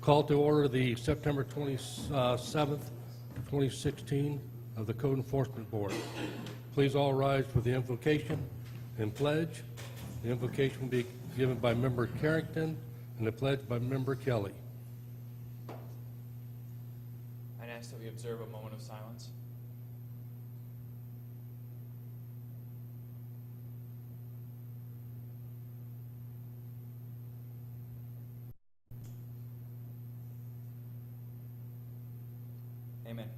Call to order the September 27th, 2016 of the Code Enforcement Board. Please all rise for the invocation and pledge. The invocation will be given by Member Carrington and the pledge by Member Kelly. I'd ask that we observe a moment of silence. Amen.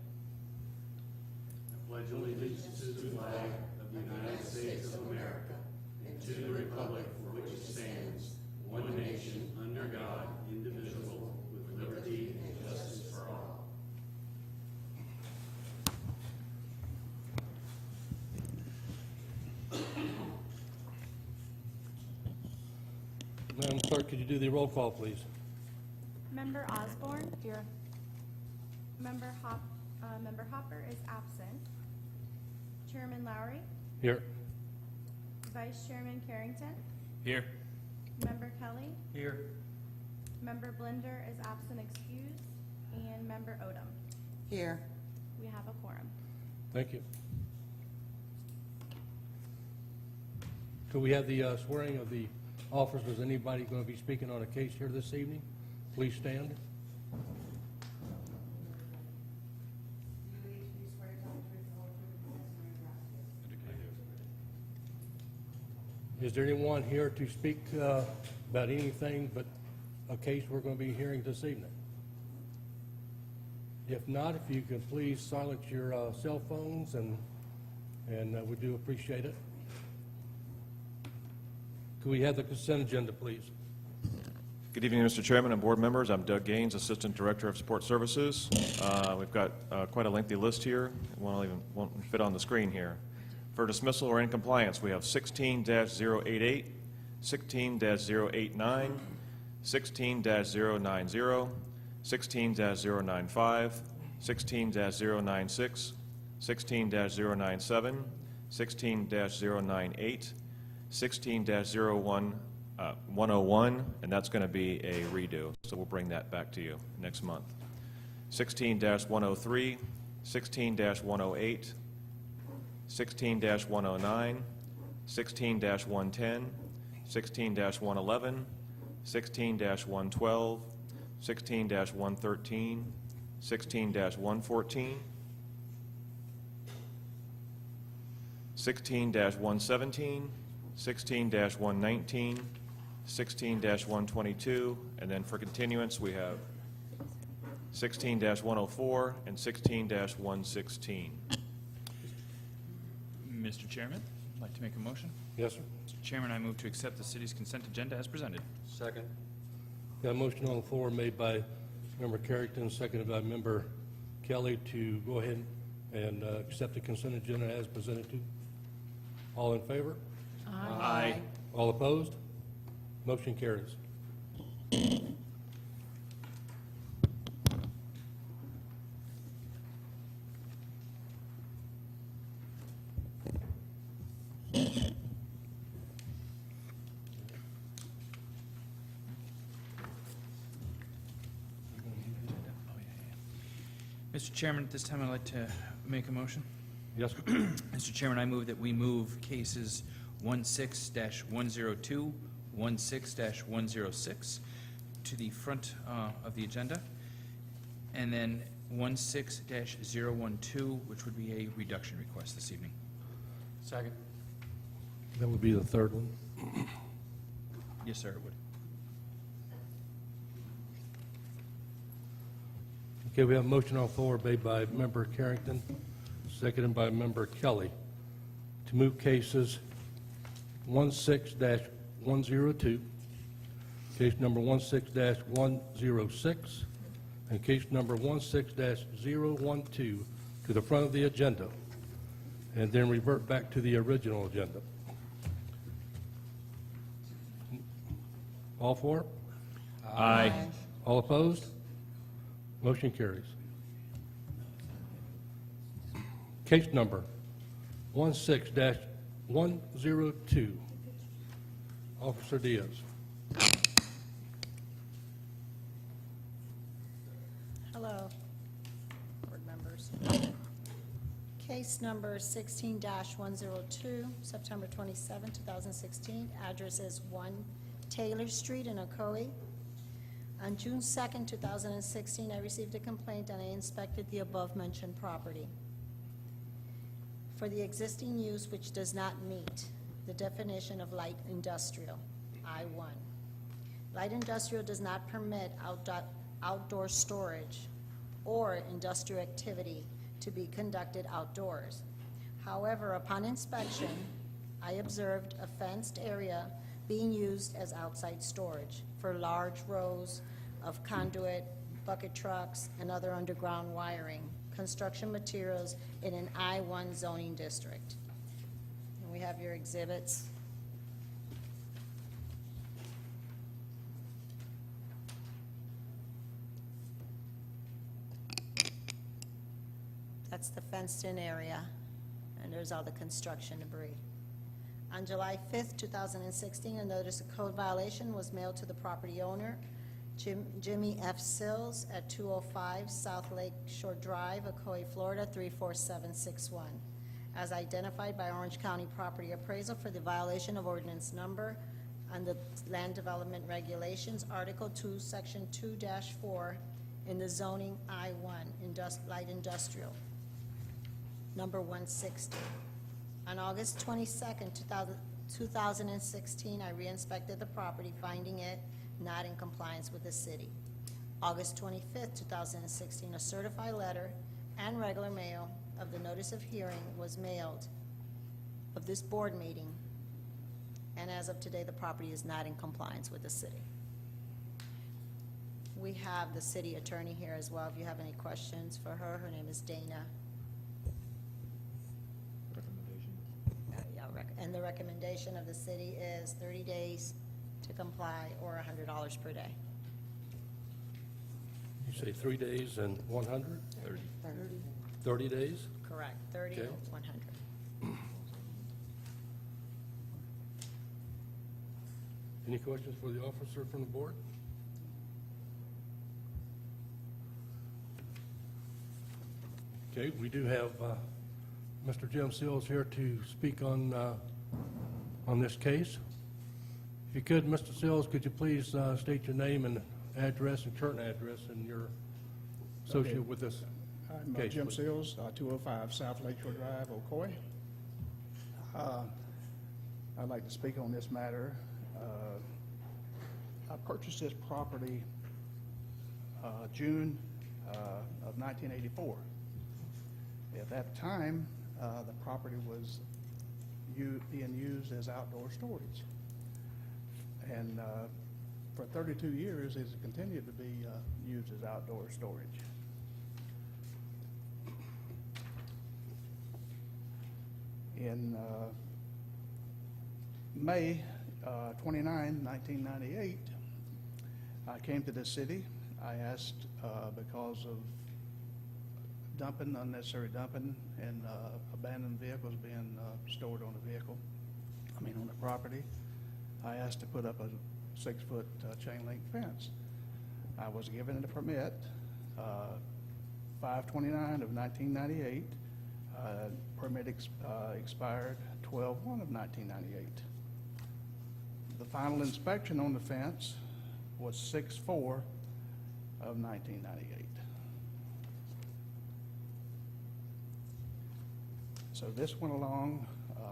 I pledge allegiance to the flag of the United States of America and to the republic for which it stands, one nation, under God, indivisible, with liberty and justice for all. Madam Clerk, could you do the roll call, please? Member Osborne. Here. Member Hopper is absent. Chairman Lowry. Here. Vice Chairman Carrington. Here. Member Kelly. Here. Member Blinder is absent excused. And Member Odom. Here. We have a quorum. Thank you. Could we have the swearing of the officers? Is anybody going to be speaking on a case here this evening? Please stand. Is there anyone here to speak about anything but a case we're going to be hearing this evening? If not, if you could please silence your cell phones, and we do appreciate it. Could we have the consent agenda, please? Good evening, Mr. Chairman and board members. I'm Doug Gaines, Assistant Director of Support Services. We've got quite a lengthy list here. It won't fit on the screen here. For dismissal or incompliance, we have 16-088, 16-089, 16-090, 16-095, 16-096, 16-097, 16-098, 16-101, and that's going to be a redo, so we'll bring that back to you next month. 16-103, 16-108, 16-109, 16-110, 16-111, 16-112, 16-113, 16-114, 16-117, 16-119, 16-122, and then for continuance we have 16-104 and 16-116. Mr. Chairman, I'd like to make a motion. Yes, sir. Mr. Chairman, I move to accept the city's consent agenda as presented. Second. Got a motion on the floor made by Member Carrington, seconded by Member Kelly to go ahead and accept the consent agenda as presented to. All in favor? Aye. All opposed? Motion carries. Mr. Chairman, at this time I'd like to make a motion. Yes, sir. Mr. Chairman, I move that we move cases 16-102, 16-106 to the front of the agenda, and then 16-012, which would be a reduction request this evening. Second. That would be the third one. Yes, sir, it would. Okay, we have a motion on the floor made by Member Carrington, seconded by Member Kelly, to move cases 16-102, case number 16-106, and case number 16-012 to the front of the agenda, and then revert back to the original agenda. All for? Aye. All opposed? Motion carries. Case number 16-102. Officer Diaz. Hello, board members. Case number 16-102, September 27, 2016. Address is 1 Taylor Street in Ocoee. On June 2nd, 2016, I received a complaint and I inspected the above-mentioned property for the existing use which does not meet the definition of light industrial, I-1. Light industrial does not permit outdoor storage or industrial activity to be conducted outdoors. However, upon inspection, I observed a fenced area being used as outside storage for large rows of conduit, bucket trucks, and other underground wiring, construction materials in an I-1 zoning district. And we have your exhibits. That's the fenced-in area, and there's all the construction debris. On July 5th, 2016, a notice of code violation was mailed to the property owner, Jimmy F. Sills, at 205 South Lake Shore Drive, Ocoee, Florida, 34761, as identified by Orange County Property Appraisal for the violation of ordinance number on the Land Development Regulations, Article 2, Section 2-4, in the zoning I-1, light industrial, number 160. On August 22nd, 2016, I re-inspected the property, finding it not in compliance with the city. August 25th, 2016, a certified letter and regular mail of the notice of hearing was mailed of this board meeting, and as of today, the property is not in compliance with the city. We have the city attorney here as well, if you have any questions for her. Her name is Dana. And the recommendation of the city is 30 days to comply or $100 per day. You say 3 days and 100? 30. 30 days? Correct, 30 Okay. or 100. Any questions for the officer from the board? Okay, we do have Mr. Jim Sills here to speak on this case. If you could, Mr. Sills, could you please state your name and address and current address and your associate with this I'm case, Jim please. Sills, 205 South Lakeshore Drive, Ocoee. I'd like to speak on this matter. I purchased this property June of 1984. At that time, the property was being used as outdoor storage. And for 32 years, it's continued to be used as outdoor storage. In May 29, 1998, I came to the city. I asked because of unnecessary dumping, and abandoned vehicles being stored on the on the property. I asked to put up a 6-foot chain link fence. I was given a permit, 5/29 of 1998. Permit expired 12/1 of 1998. The final inspection on the fence was 6/4 of 1998. So this went along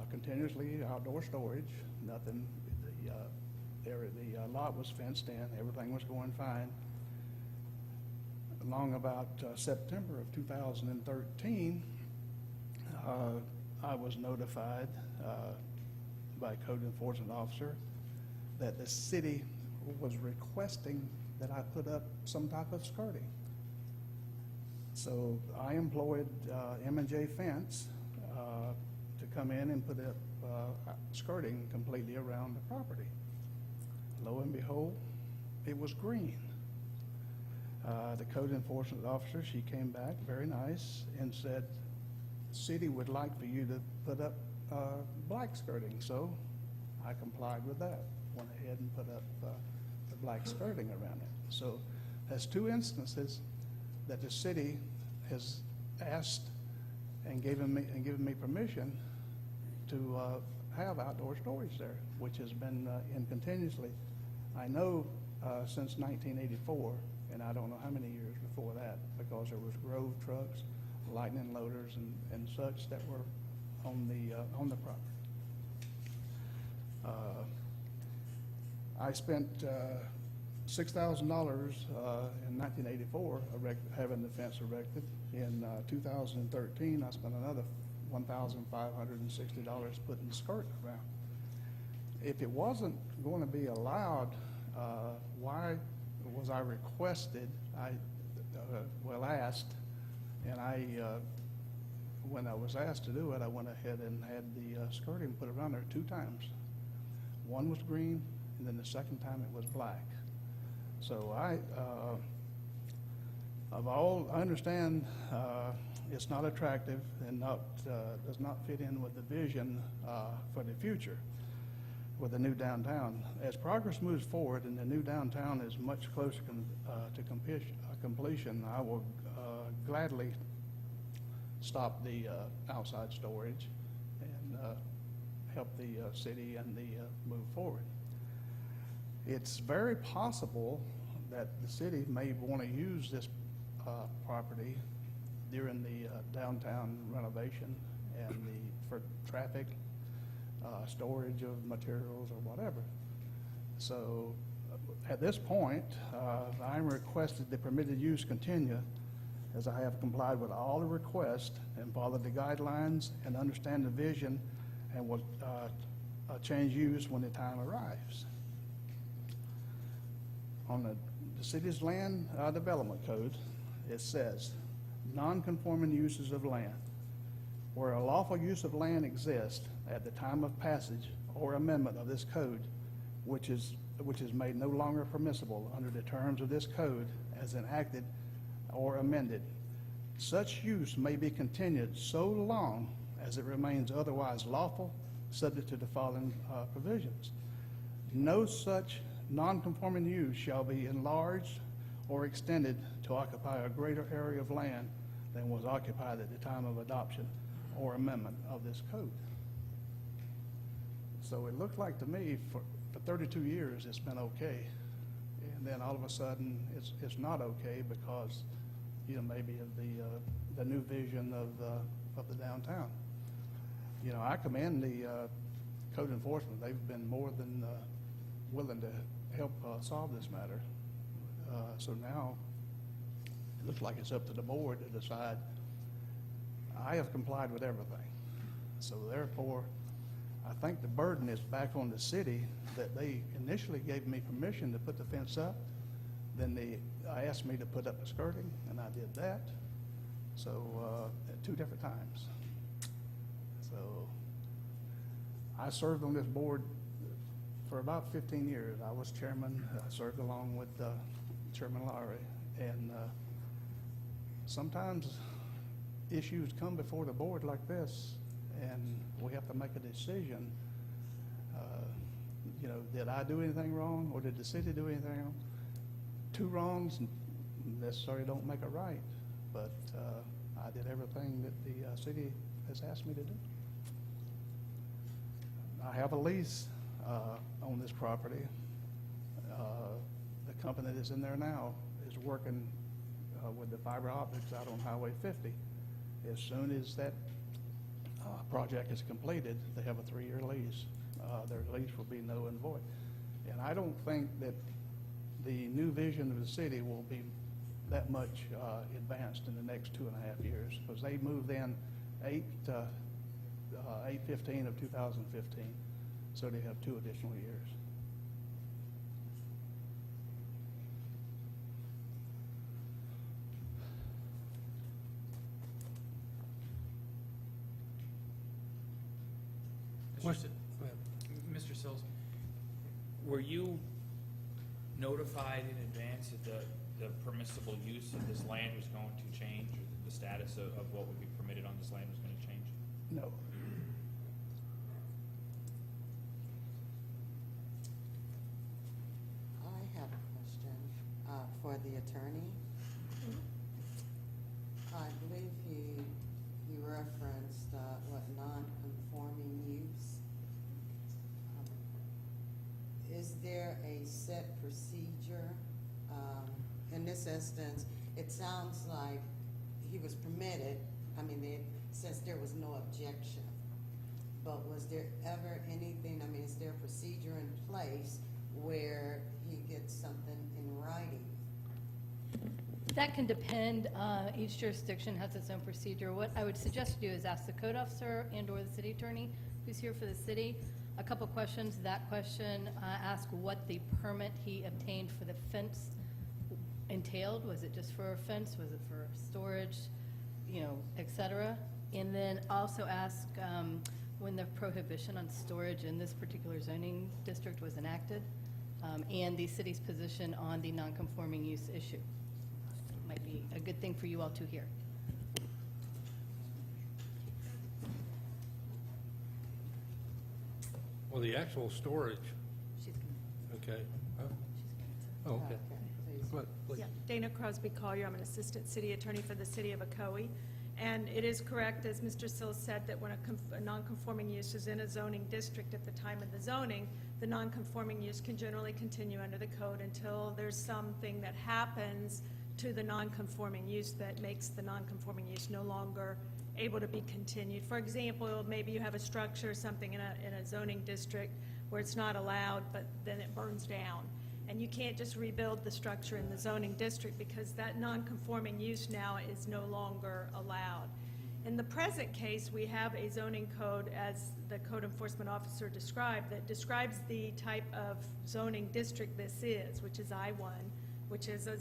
continuously, outdoor storage, nothing, the lot was fenced in, everything was going fine. Along about September of 2013, I was notified by a code enforcement officer that the city was requesting that I put up some type of skirting. So I employed M&J Fence to come in and put up skirting completely around the property. Lo and behold, it was green. The code enforcement officer, she came back very nice and said, the city would like for you to put up black skirting. So I complied with that, went ahead and put up the black skirting around it. So that's 2 instances that the city has asked and given me permission to have outdoor storage there, which has been in continuously, I know, since 1984, and I don't know how many years before that, because there was Grove trucks, Lightning loaders, and such that were on the property. I spent $6,000 in 1984 having the fence erected. In 2013, I spent another $1,560 putting the skirt around. If it wasn't going to be allowed, why was I requested? Asked, and when I was asked to do it, I went ahead and had the skirting put around there 2 times. One was green, and then the second time it was black. So I understand it's not attractive and does not fit in with the vision for the future with the new downtown. As progress moves forward and the new downtown is much closer to completion, I will gladly stop the outside storage and help the city and move forward. It's very possible that the city may want to use this property during the downtown renovation and for traffic, storage of materials or whatever. So at this point, I'm requested the permitted use continue, as I have complied with all the requests and followed the guidelines and understand the vision and will change use when the time arrives. On the city's land development code, it says, non-conforming uses of land. Where a lawful use of land exists at the time of passage or amendment of this code, which is made no longer permissible under the terms of this code as enacted or amended, such use may be continued so long as it remains otherwise lawful, subject to the following provisions. No such non-conforming use shall be enlarged or extended to occupy a greater area of land than was occupied at the time of adoption or amendment of this code. So it looked like to me for 32 years it's been okay, and then all of a sudden it's not okay because maybe of the new vision of the downtown. I commend the code enforcement. They've been more than willing to help solve this matter. So now it looks like it's up to the board to decide. I have complied with everything. So therefore, I think the burden is back on the city that they initially gave me permission to put the fence up. Then they asked me to put up the skirting, and I did that. So at 2 different times. So I served on this board for about 15 years. I was chairman. I served along with Chairman Lowry. And sometimes issues come before the board like this, and we have to make a decision. Did I do anything wrong, or did the city do anything wrong? 2 wrongs necessarily don't make a right, but I did everything that the city has asked me to do. I have a lease on this property. The company that's in there now is working with the fiber optics out on Highway 50. As soon as that project is completed, they have a 3-year lease. Their lease will be null and void. And I don't think that the new vision of the city will be that much advanced in the next 2.5 years, because they moved in 8/15 of 2015, so they have 2 additional years. Question. Go ahead. Mr. Sills, were you notified in advance that the permissible use of this land was going to change, or the status of what would be permitted on this land was going to change? No. I have a question for the attorney. I believe he referenced, non-conforming use. Is there a set procedure? In this instance, it sounds like he was permitted, since there was no objection. But was there ever anything, is there a procedure in place where he gets something in writing? That can depend. Each jurisdiction has its own procedure. What I would suggest you do is ask the code officer and/or the city attorney who's here for the city a couple questions. That question, ask what the permit he obtained for the fence entailed. Was it just for a fence? Was it for storage, et cetera? And then also ask when the prohibition on storage in this particular zoning district was enacted, and the city's position on the non-conforming use issue. Might be a good thing for you all to hear. Well, the actual storage, She's okay. Huh? Oh, okay. Please. Go ahead, please. Yeah, Dana Crosby Collier, I'm an assistant city attorney for the city of Ocoee. And it is correct, as Mr. Sills said, that when a non-conforming use is in a zoning district at the time of the zoning, the non-conforming use can generally continue under the code until there's something that happens to the non-conforming use that makes the non-conforming use no longer able to be continued. For example, maybe you have a structure or something in a zoning district where it's not allowed, but then it burns down. And you can't just rebuild the structure in the zoning district because that non-conforming use now is no longer allowed. In the present case, we have a zoning code, as the code enforcement officer described, that describes the type of zoning district this is, which is I-1, which is a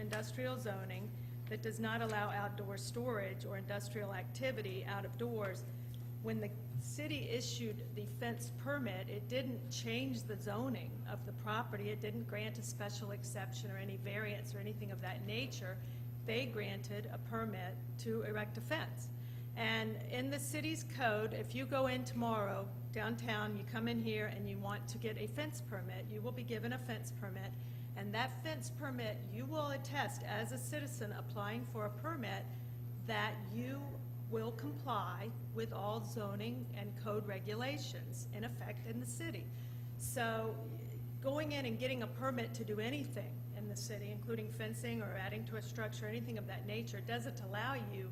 industrial zoning that does not allow outdoor storage or industrial activity out of doors. When the city issued the fence permit, it didn't change the zoning of the property. It didn't grant a special exception or any variance or anything of that nature. They granted a permit to erect a fence. And in the city's code, if you go in tomorrow downtown, you come in here and you want to get a fence permit, you will be given a fence permit. And that fence permit, you will attest as a citizen applying for a permit that you will comply with all zoning and code regulations in effect in the city. So going in and getting a permit to do anything in the city, including fencing or adding to a structure, anything of that nature, doesn't allow you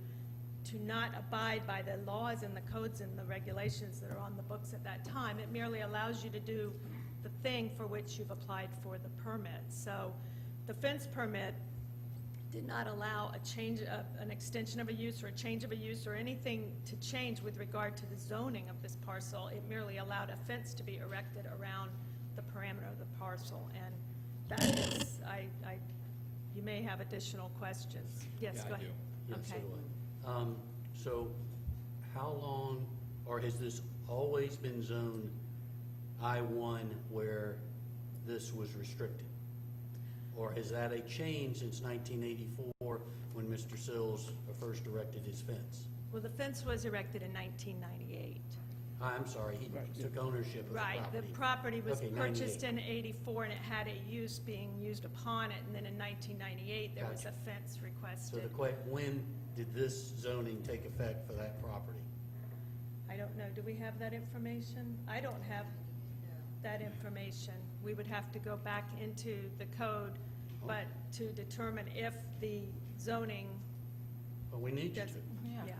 to not abide by the laws and the codes and the regulations that are on the books at that time. It merely allows you to do the thing for which you've applied for the permit. So the fence permit did not allow a change, an extension of a use or a change of a use or anything to change with regard to the zoning of this parcel. It merely allowed a fence to be erected around the parameter of the parcel. And that is, you may have additional questions. Yes, go ahead. Yes, Okay. certainly. So how long, or has this always been zoned I-1 where this was restricted? Or is that a change since 1984 when Mr. Sills first erected his fence? Well, the fence was erected in 1998. I'm sorry, he took ownership of the property. Right, the property was Okay, purchased 98. in '84 and it had a use being used upon it, and then in 1998, there was a Gotcha. fence So requested. when did this zoning take effect for that property? I don't know, do we have that information? I don't have that information. We would have to go back into the code, but to determine if the zoning Well, we need you does, to, yeah.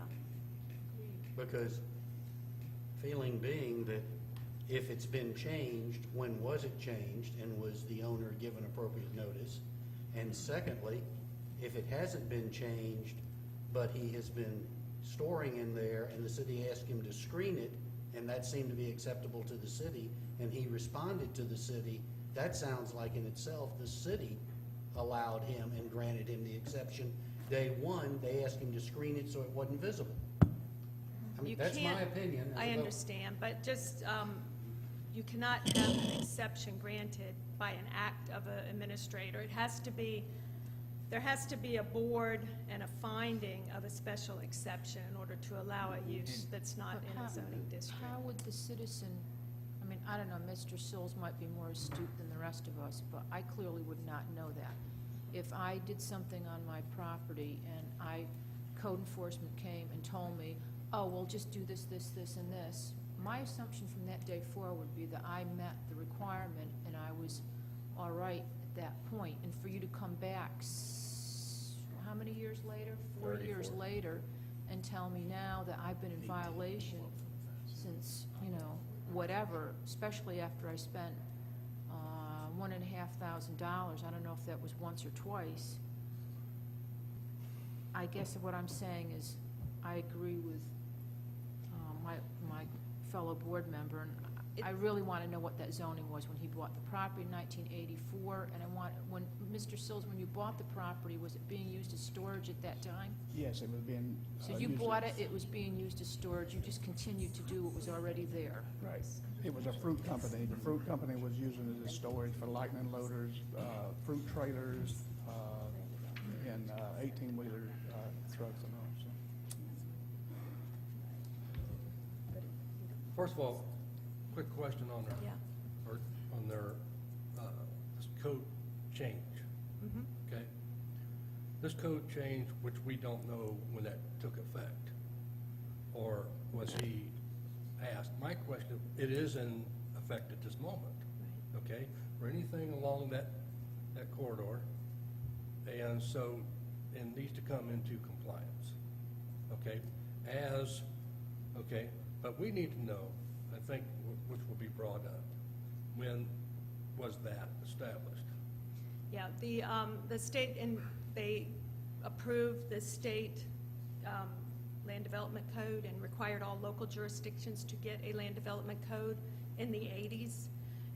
because feeling being that if it's been changed, when was it changed, and was the owner given appropriate notice? And secondly, if it hasn't been changed, but he has been storing in there and the city asked him to screen it, and that seemed to be acceptable to the city, and he responded to the city, that sounds like in itself the city allowed him and granted him the exception. Day one, they asked him to screen it so it wasn't visible. I mean, You that's my can't- opinion. as I a voter. understand, but just, you cannot have an exception granted by an act of an administrator. It has to be, there has to be a board and a finding of a special exception in order to allow a use that's not But in how- a zoning district. How would the citizen, I don't know, Mr. Sills might be more astute than the rest of us, but I clearly would not know that. If I did something on my property and I code enforcement came and told me, oh, we'll just do this, this, this, and this, my assumption from that day forward would be that I met the requirement and I was all right at that point. And for you to come back, how many years later? 4 years 34. later, and tell me now that I've been in violation since, you know, whatever, especially after I spent $1,500. I don't know if that was once or twice. I guess what I'm saying is, I agree with my fellow board member, and I really want to know what that zoning was when he bought the property in 1984, and I want, when, Mr. Sills, when you bought the property, was it being used as storage at that time? Yes, it was being. So you bought it, it was being used as storage, you just continued to do what was already there? Right. It was a fruit company. The fruit company was using it as storage for lightning loaders, fruit trailers, and 18-wheeler trucks and all, so. First of all, quick question on their, Yeah. or on their, this code change. Okay? This code change, which we don't know when that took effect, or was he asked? My question, it is in effect at this moment, okay? For anything along that corridor, and so it needs to come into compliance, okay? Okay, but we need to know, I think, which will be brought up, when was that established? Yeah, the state, and they approved the state land development code and required all local jurisdictions to get a land development code in the 80s.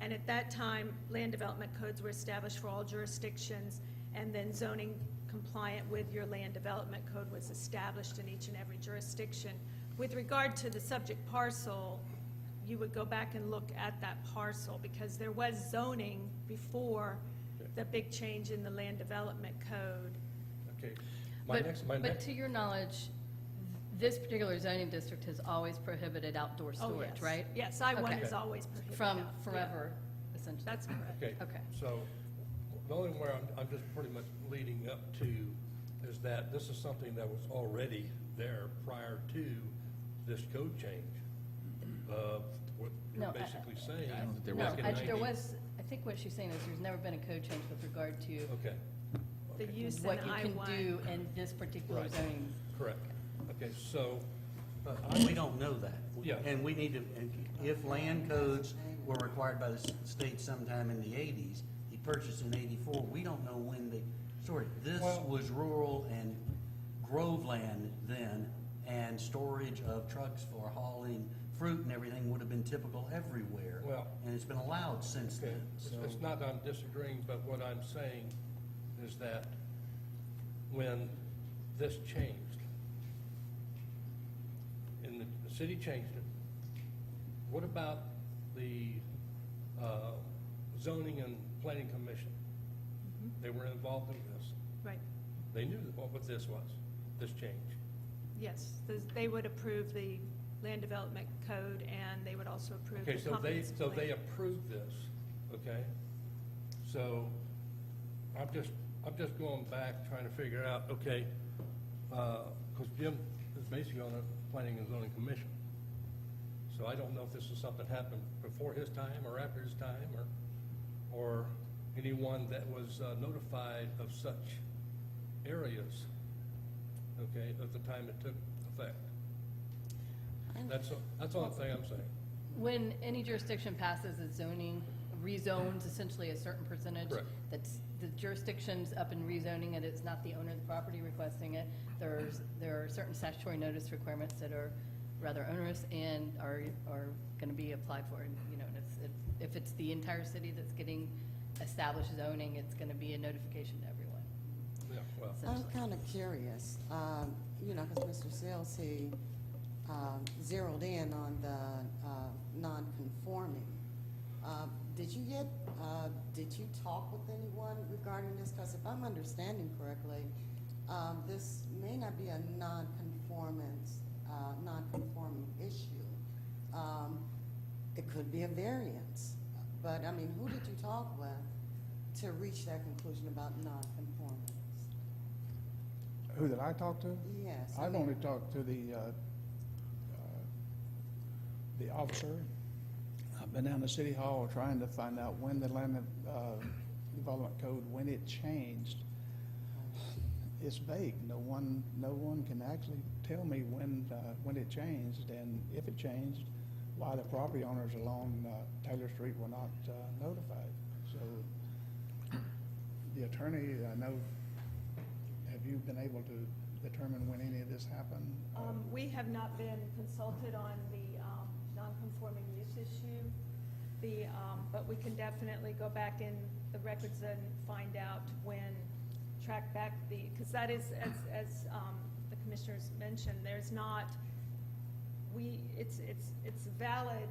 And at that time, land development codes were established for all jurisdictions, and then zoning compliant with your land development code was established in each and every jurisdiction. With regard to the subject parcel, you would go back and look at that parcel, because there was zoning before the big change in the land development code. Okay. But to your knowledge, this particular zoning district has always prohibited outdoor Oh, storage, yes. right? Yes, I-1 Okay. is always prohibited. From Yeah. forever, essentially. That's correct. Okay. Okay. So the only where I'm just pretty much leading up to is that this is something that was already there prior to this code change. What No, you're basically saying. No, back in there 90 was, I think what she's saying is there's never been a code change with regard to Okay. The Okay. use in what you can I-1. do in this particular Right. zoning. Correct. Okay, so, We don't know that. Yeah. And we need to, and if land codes were required by the state sometime in the 80s, he purchased in 84, we don't know when they stored. This Well- was rural and grove land then, and storage of trucks for hauling fruit and everything would have been typical everywhere. Well- And it's been allowed since okay, then, so. it's not that I'm disagreeing, but what I'm saying is that when this changed, and the city changed it, what about the zoning and planning commission? They were involved in this. Right, They knew what this was, this change. yes. They would approve the land development code, and they would also approve the Okay, comprehensive so they plan. approved this, okay? So I'm just going back, trying to figure out, okay, because Jim is basically on the planning and zoning commission. So I don't know if this is something happened before his time or after his time, or anyone that was notified of such areas, okay, at the time it took effect. That's the only thing I'm saying. When any jurisdiction passes a zoning, rezones essentially a certain percentage. Correct. That's, the jurisdiction's up and rezoning it, it's not the owner of the property requesting it. There are certain statutory notice requirements that are rather onerous and are gonna be applied for. And, you know, and if it's the entire city that's getting established zoning, it's gonna be a notification to everyone. Yeah, well. I'm essentially. kind of curious, you know, because Mr. Sales, he zeroed in on the non-conforming. Did you talk with anyone regarding this? Because if I'm understanding correctly, this may not be a non-conforming issue. It could be a variance. But, I mean, who did you talk with to reach that conclusion about non-conformance? Who did I talk to? Yes. I've only talked to the officer. I've been down to City Hall trying to find out when the land development code, when it changed. It's vague. No one can actually tell me when it changed, and if it changed, why the property owners along Taylor Street were not notified. So the attorney, I know, have you been able to determine when any of this happened? We have not been consulted on the non-conforming use issue. But we can definitely go back in the records and find out when, track back because that is, as the commissioners mentioned, there's not, it's a valid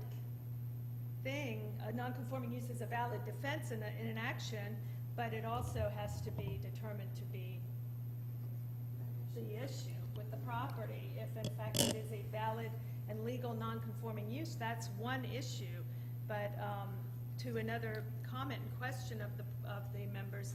thing. A non-conforming use is a valid defense in an action, but it also has to be determined to be the issue with the property. If in fact it is a valid and legal non-conforming use, that's one issue. But to another comment and question of the members,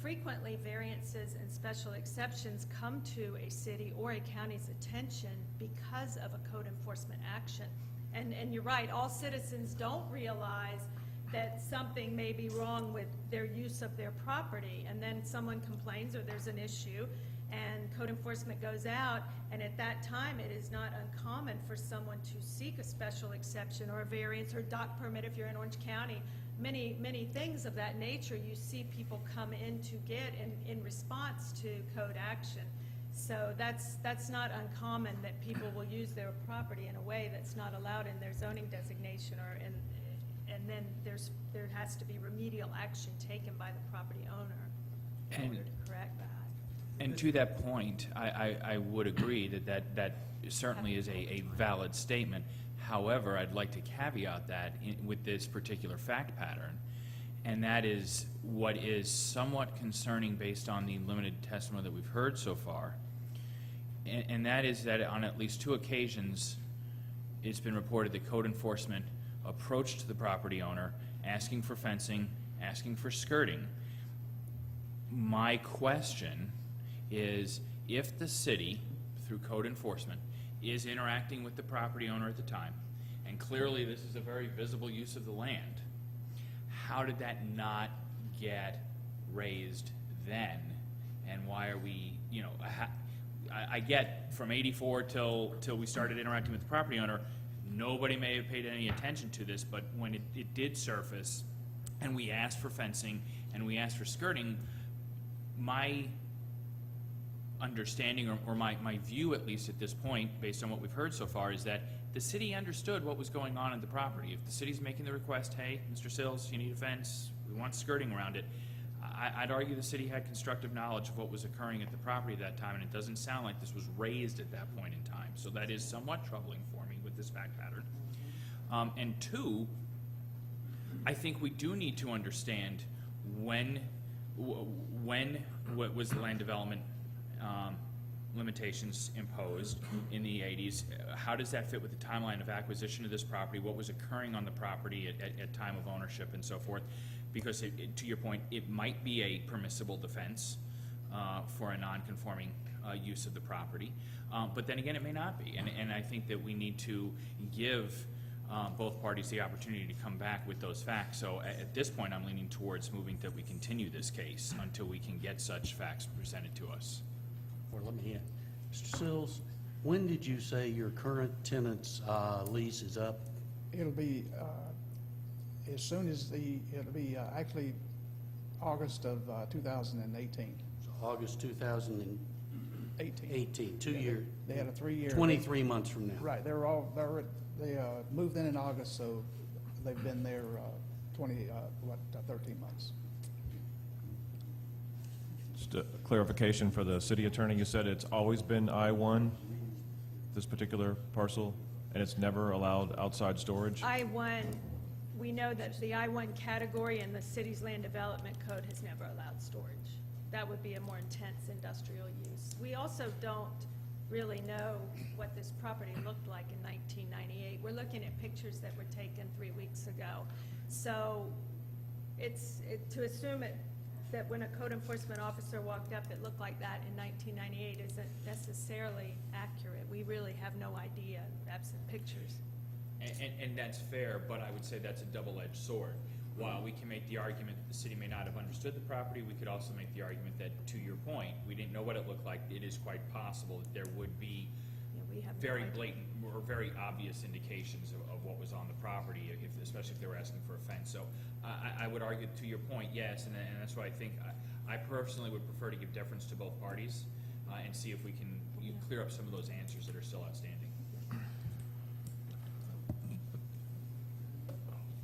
frequently variances and special exceptions come to a city or a county's attention because of a code enforcement action. And you're right, all citizens don't realize that something may be wrong with their use of their property, and then someone complains or there's an issue, and code enforcement goes out, and at that time it is not uncommon for someone to seek a special exception or a variance or dock permit if you're in Orange County. Many things of that nature you see people come in to get in response to code action. So that's not uncommon that people will use their property in a way that's not allowed in their zoning designation, and then there has to be remedial action taken by the property owner in And- order to correct that. And to that point, I would agree that certainly is a valid statement. However, I'd like to caveat that with this particular fact pattern, and that is what is somewhat concerning based on the limited testimony that we've heard so far, and that is that on at least 2 occasions, it's been reported that code enforcement approached the property owner asking for fencing, asking for skirting. My question is, if the city, through code enforcement, is interacting with the property owner at the time, and clearly this is a very visible use of the land, how did that not get raised then? And why are we, I get from '84 till we started interacting with the property owner, nobody may have paid any attention to this, but when it did surface, and we asked for fencing, and we asked for skirting, my understanding, or my view at least at this point, based on what we've heard so far, is that the city understood what was going on in the property. If the city's making the request, hey, Mr. Sills, you need a fence, we want skirting around it, I'd argue the city had constructive knowledge of what was occurring at the property at that time, and it doesn't sound like this was raised at that point in time. So that is somewhat troubling for me with this fact pattern. And 2, I think we do need to understand when what was the land development limitations imposed in the 80s. How does that fit with the timeline of acquisition of this property? What was occurring on the property at time of ownership and so forth? Because to your point, it might be a permissible defense for a non-conforming use of the property, but then again, it may not be. And I think that we need to give both parties the opportunity to come back with those facts. So at this point, I'm leaning towards moving that we continue this case until we can get such facts presented to us. Or let me, Mr. Sills, when did you say your current tenant's lease is up? It'll be, as soon as it'll be actually August of 2018. So August 2018, 18. 2 year, They had a 3-year. 23 months from now. Right, they moved in August, so they've been there 13 months. Just a clarification for the city attorney, you said it's always been I-1, this particular parcel, and it's never allowed outside storage? I-1, we know that the I-1 category in the city's land development code has never allowed storage. That would be a more intense industrial use. We also don't really know what this property looked like in 1998. We're looking at pictures that were taken 3 weeks ago. So to assume it that when a code enforcement officer walked up, it looked like that in 1998 isn't necessarily accurate. We really have no idea, absent pictures. And that's fair, but I would say that's a double-edged sword. While we can make the argument that the city may not have understood the property, we could also make the argument that, to your point, we didn't know what it looked like. It is quite possible that there would be Yeah, we have no very idea. blatant or very obvious indications of what was on the property, especially if they were asking for a fence. So I would argue, to your point, yes, and that's why I think, I personally would prefer to give deference to both parties and see if we can clear up some of those answers that are still outstanding.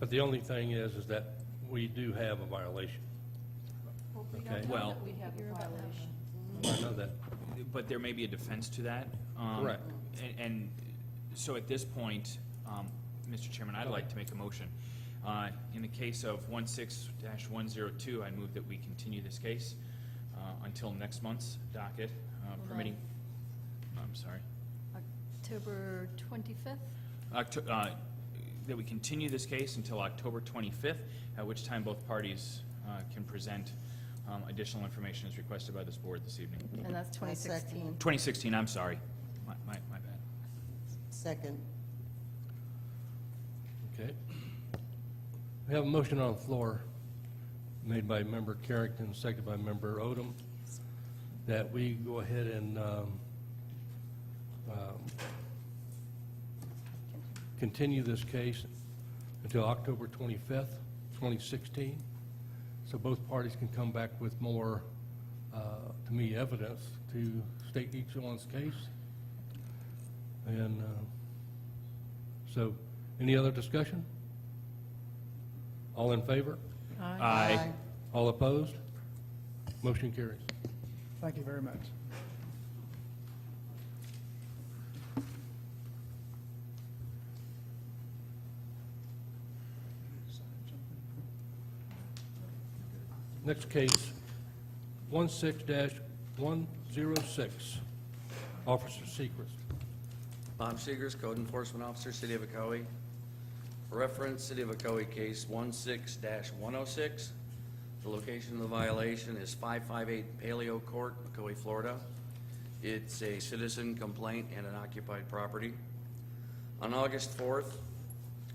But the only thing is that we do have a violation. Well, we Okay. don't know Well- that we have a violation. I know that. But there may be a defense to that. Correct. And so at this point, Mr. Chairman, I'd like to make a motion. In the case of 16-102, I move that we continue this case until next month's docket, permitting, I'm sorry, October 25th? that we continue this case until October 25th, at which time both parties can present additional information as requested by this board this evening. And that's 2016. 2016, I'm sorry. My bad. Second. Okay. We have a motion on the floor made by Member Carrington, seconded by Member Odom, that we go ahead and continue this case until October 25th, 2016, so both parties can come back with more, to me, evidence to state each one's case. And so, any other discussion? All in favor? Aye. All opposed? Motion carries. Thank you very much. Next case, 16-106, Officer Secrets. Bob Seegers, Code Enforcement Officer, City of Ocoee. For reference, City of Ocoee case 16-106. The location of the violation is 558 Paleo Court, Ocoee, Florida. It's a citizen complaint and an occupied property. On August 4th,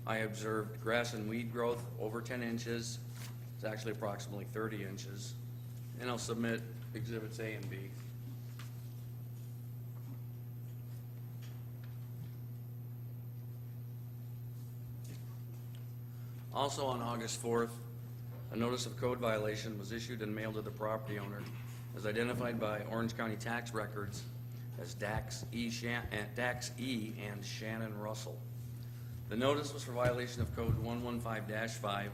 I observed grass and weed growth over 10 inches. It's actually approximately 30 inches. And I'll submit Exhibits A and B. Also on August 4th, a notice of code violation was issued and mailed to the property owner as identified by Orange County tax records as Dax E. and Shannon Russell. The notice was for violation of Code 115-5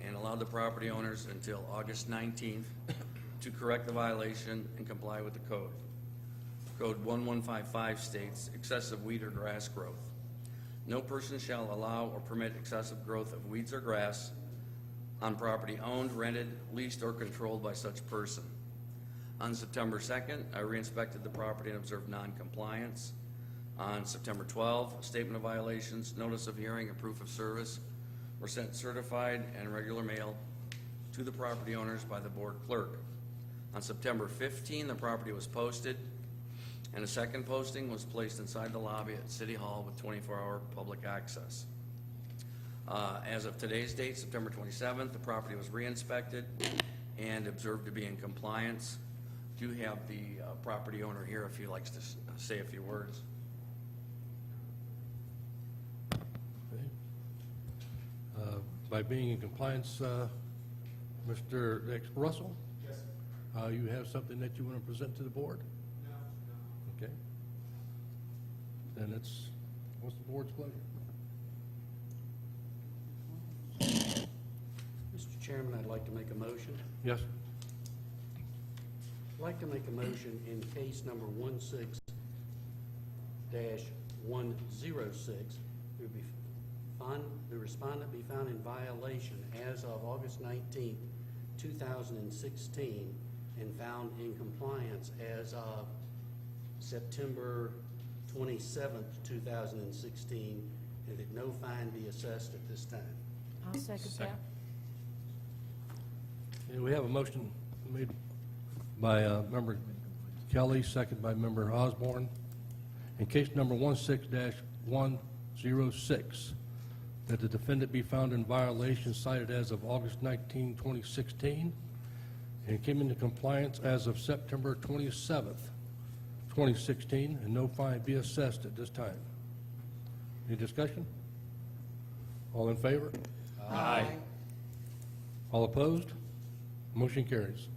and allowed the property owners until August 19th to correct the violation and comply with the code. Code 1155 states excessive weed or grass growth. No person shall allow or permit excessive growth of weeds or grass on property owned, rented, leased, or controlled by such person. On September 2nd, I re-inspected the property and observed non-compliance. On September 12th, a statement of violations, notice of hearing, and proof of service were sent certified and regular mail to the property owners by the board clerk. On September 15th, the property was posted, and a second posting was placed inside the lobby at City Hall with 24-hour public access. As of today's date, September 27th, the property was re-inspected and observed to be in compliance. Do have the property owner here if he likes to say a few words. Okay. By being in compliance, Mr. Russell? Yes, sir. You have something that you want to present to the board? No. Okay. Then what's the board's pleasure? Mr. Chairman, I'd like to make a motion. Yes? I'd like to make a motion in case number 16-106, the respondent be found in violation as of August 19th, 2016, and found in compliance as of September 27th, 2016, and that no fine be assessed at this time. I'll second that. Okay, we have a motion made by Member Kelly, second by Member Osborne. In case number 16-106, that the defendant be found in violation cited as of August 19, 2016, and came into compliance as of September 27th, 2016, and no fine be assessed at this time. Any discussion? All in favor? Aye. All opposed? Motion carries.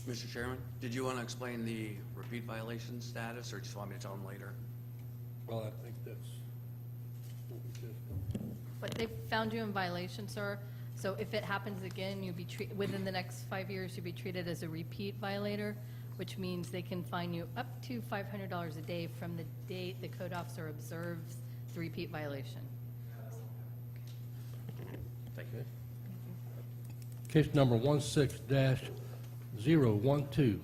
Mr. Chairman, did you want to explain the repeat violation status, or just want me to tell them later? Well, I think that's what we did. But they found you in violation, sir. So if it happens again, you'll be within the next 5 years, you'll be treated as a repeat violator, which means they can fine you up to $500 a day from the date the code officer observes the repeat violation. Thank you. Case number 16-012,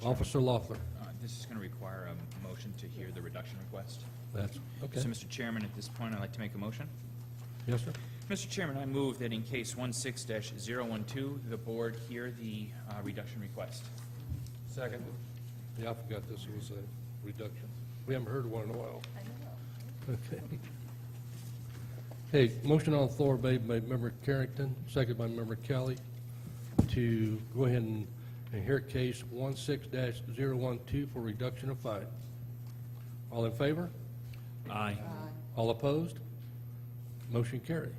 Officer Loeffler. This is going to require a motion to hear the reduction request. That's, okay. So, Mr. Chairman, at this point, I'd like to make a motion. Yes, sir? Mr. Chairman, I move that in case 16-012, the board hear the reduction request. Second. Yeah, I forgot this was a reduction. We haven't heard one in a while. Okay. Okay, motion on the floor made by Member Carrington, second by Member Kelly, to go ahead and hear case 16-012 for reduction of fine. All in favor? Aye. All opposed? Motion carried.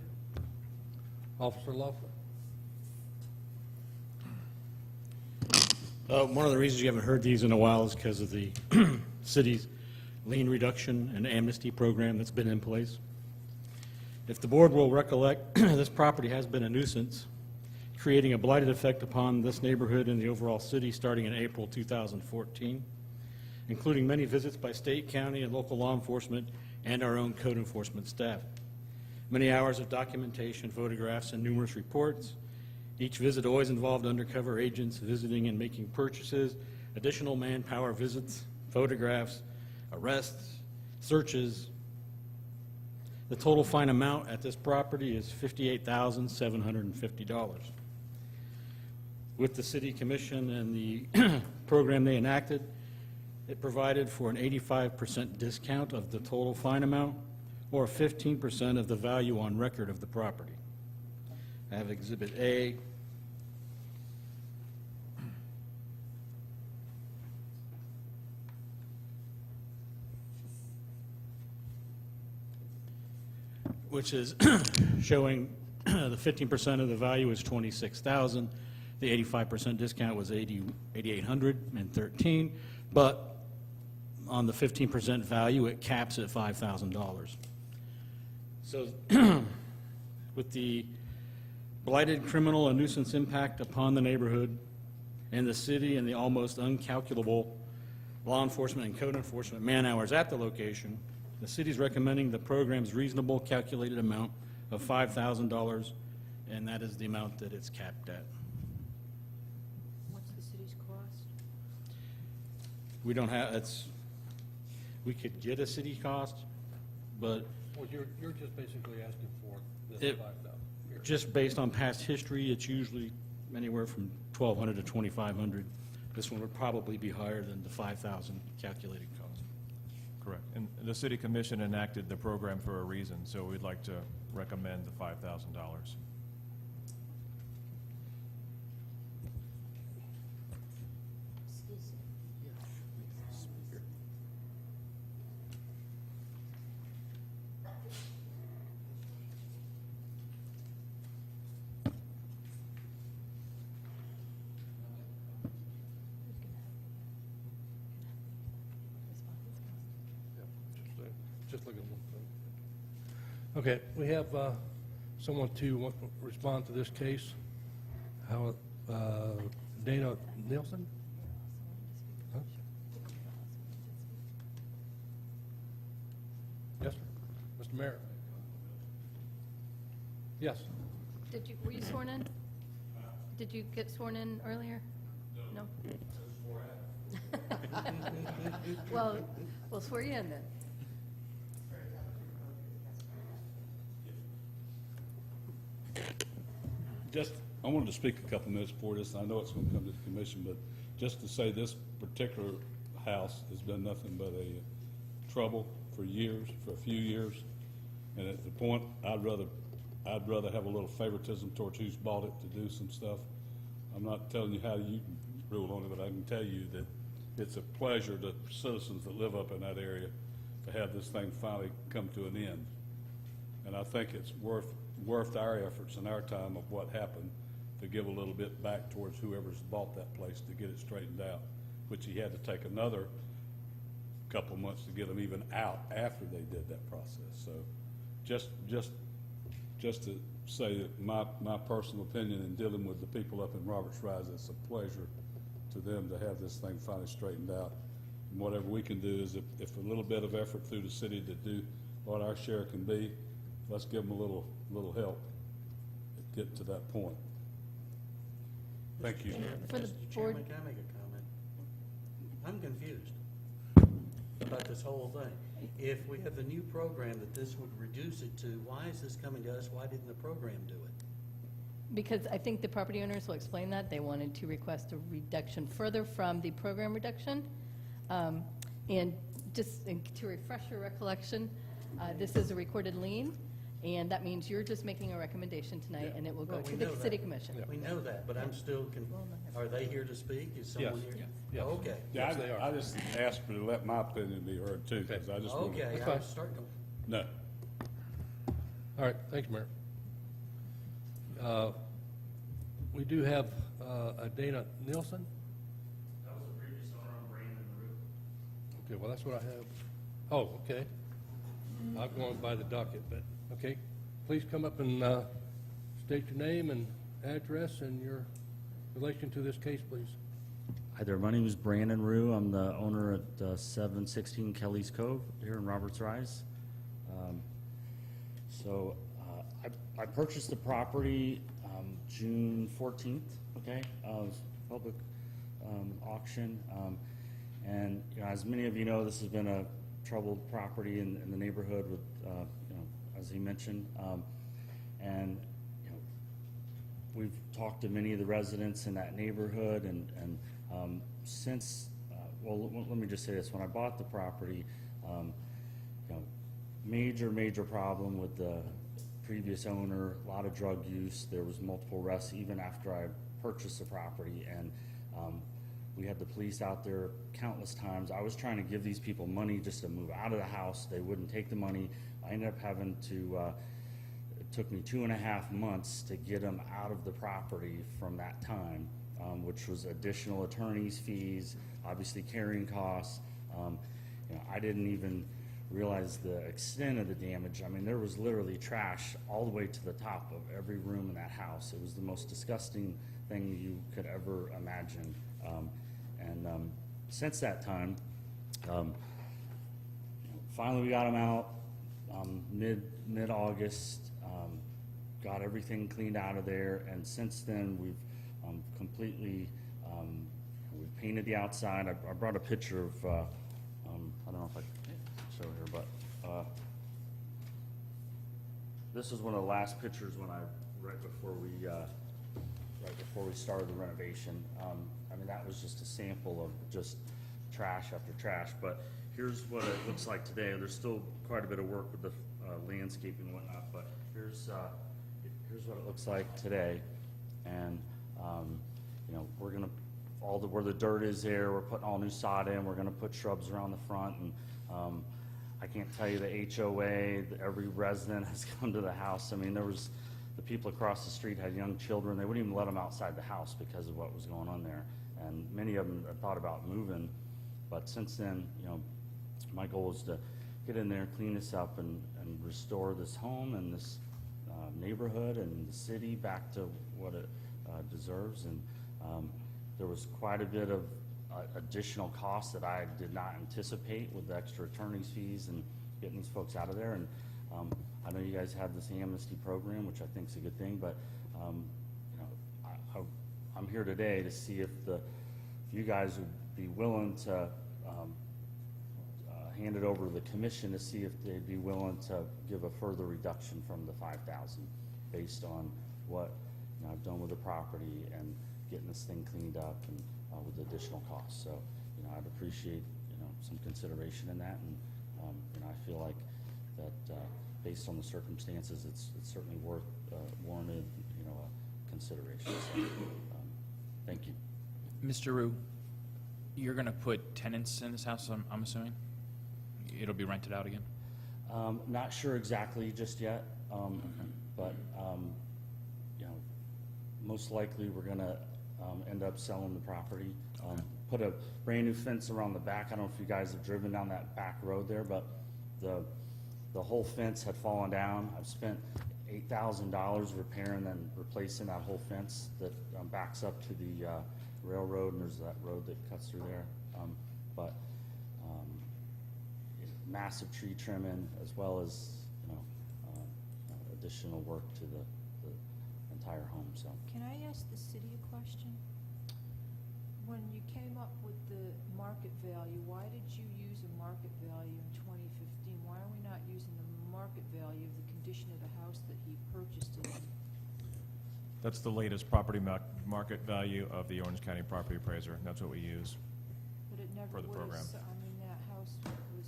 Officer Loeffler. One of the reasons you haven't heard these in a while is because of the city's lien reduction and amnesty program that's been in place. If the board will recollect, this property has been a nuisance, creating a blighted effect upon this neighborhood and the overall city starting in April 2014, including many visits by state, county, and local law enforcement and our own code enforcement staff. Many hours of documentation, photographs, and numerous reports. Each visit always involved undercover agents visiting and making purchases, additional manpower visits, photographs, arrests, searches. The total fine amount at this property is $58,750. With the city commission and the program they enacted, it provided for an 85% discount of the total fine amount, or 15% of the value on record of the property. I have Exhibit A. Which is showing the 15% of the value is $26,000. The 85% discount was $8,813, but on the 15% value, it caps at $5,000. So with the blighted criminal and nuisance impact upon the neighborhood and the city and the almost uncalculable law enforcement and code enforcement man-hours at the location, the city's recommending the program's reasonable calculated amount of $5,000, and that is the amount that it's capped at. What's the city's cost? We don't have, we could get a city cost, but Well, you're just basically asking for this It- 5,000. Here. just based on past history, it's usually anywhere from $1,200 to $2,500. This one would probably be higher than the $5,000 calculated cost. Correct. And the city commission enacted the program for a reason, so we'd like to recommend the $5,000. Just look at one thing. Okay, we have someone to respond to this case. How, Dana Nielsen? Huh? Yes, sir. Mr. Mayor? Yes. Were you sworn in? Did you get sworn in earlier? No? Well, we'll swear you in then. just, I wanted to speak a couple minutes before this, and I know it's gonna come to the commission, but just to say this particular house has been nothing but a trouble for years, for a few years. And at the point, I'd rather have a little favoritism towards who's bought it to do some stuff. I'm not telling you how you rule on it, but I can tell you that it's a pleasure to citizens that live up in that area to have this thing finally come to an end. And I think it's worth our efforts and our time of what happened to give a little bit back towards whoever's bought that place to get it straightened out, which he had to take another couple months to get them even out after they did that process. So just to say that my personal opinion in dealing with the people up in Roberts Rise, it's a pleasure to them to have this thing finally straightened out. And whatever we can do is if a little bit of effort through the city to do what our share can be, let's give them a little help at getting to that point. Thank you. For the Mr. board, Chairman, can I make a comment? I'm confused about this whole thing. If we have the new program that this would reduce it to, why is this coming to us? Why didn't the program do it? because I think the property owners will explain that, they wanted to request a reduction further from the program reduction. And just to refresh your recollection, this is a recorded lien, and that means you're just making a recommendation tonight, and it will go Well, to we the know city that. commission. We know that, but I'm still, are they here to speak? Is someone Yes. here? Yes. Okay. Yeah, Yes, they are. I just asked for to let my opinion be heard too, because I just want to. Okay, That's I fine. was starting to. No. All right, thanks, Mayor. We do have a Dana Nielsen. That was the previous owner on Brandon Root. Okay, well, that's what I have. Oh, okay. I'm going by the docket, but, okay. Please come up and state your name and address and your relation to this case, please. Hi there, my name is Brandon Rue. I'm the owner at 716 Kelly's Cove here in Roberts Rise. I purchased the property June 14th, okay? It was a public auction. And you know, as many of you know, this has been a troubled property in the neighborhood with, you know, as he mentioned. And you know, we've talked to many of the residents in that neighborhood, and since, well, let me just say this: when I bought the property, you know, major problem with the previous owner, a lot of drug use. There was multiple arrests even after I purchased the property, and we had the police out there countless times. I was trying to give these people money just to move out of the house. They wouldn't take the money. I ended up having to, it took me 2.5 months to get them out of the property from that time, which was additional attorney's fees, obviously carrying costs. You know, I didn't even realize the extent of the damage. I mean, there was literally trash all the way to the top of every room in that house. It was the most disgusting thing you could ever imagine. Since that time, finally we got them out mid-August, got everything cleaned out of there, and since then we've completely we've painted the outside. I brought a picture of I don't know if I can show here, but this is one of the last pictures when right before we started the renovation. I mean, that was just a sample of just trash after trash, but here's what it looks like today. There's still quite a bit of work with the landscaping and whatnot, but here's what it looks like today. And you know, we're gonna where the dirt is there, we're putting all new sod in. We're gonna put shrubs around the front, and I can't tell you the HOA. Every resident has come to the house. I mean, the people across the street had young children. They wouldn't even let them outside the house because of what was going on there. And many of them had thought about moving. But since then, you know, my goal is to get in there, clean this up, and restore this home and this neighborhood and the city back to what it deserves. And there was quite a bit of additional costs that I did not anticipate with the extra attorney's fees and getting these folks out of there. And I know you guys have this amnesty program, which I think is a good thing, but you know, I'm here today to see if you guys would be willing to hand it over to the commission to see if they'd be willing to give a further reduction from the 5,000 based on what I've done with the property and getting this thing cleaned up and with additional costs. So, I'd appreciate, some consideration in that, and, I feel like that, based on the circumstances, it's certainly warranted, consideration. So, thank you. Mr. Rue, you're gonna put tenants in this house, I'm assuming? It'll be rented out again? Not sure exactly just yet, but, most likely we're gonna end up selling the property. Put a brand-new fence around the back. I don't know if you guys have driven down that back road there, but the whole fence had fallen down. I've spent $8,000 repairing and replacing that whole fence that backs up to the railroad, and there's that road that cuts through there. But massive tree trimming, as well as, additional work to the entire home, so. Can I ask the city a question? When you came up with the market value, why did you use a market value in 2015? Why are we not using the market value of the condition of the house that he purchased it in? That's the latest property market value of the Orange County Property Appraiser. That's what we use. But it never For the program. was, that house was,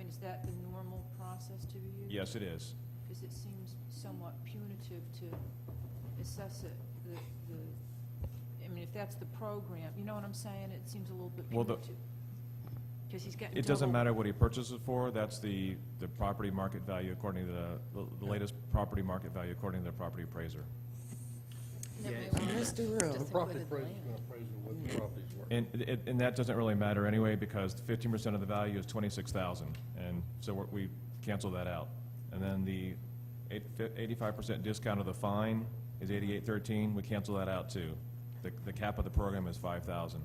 is that the normal process to be used? Yes, it is. Because it seems somewhat punitive to assess it, if that's the program, you know what I'm saying? It seems a little bit Well, punitive. Because he's getting It doesn't double- matter what he purchases for. That's the property market value according to the latest property market value according to the property appraiser. And then Yeah. we want Mr. Rue. The just property included appraiser is land. going to appraise what the property's worth. And that doesn't really matter anyway, because 15% of the value is $26,000, and so we cancel that out. And then the 85% discount of the fine is $88.13. We cancel that out too. The cap of the program is $5,000.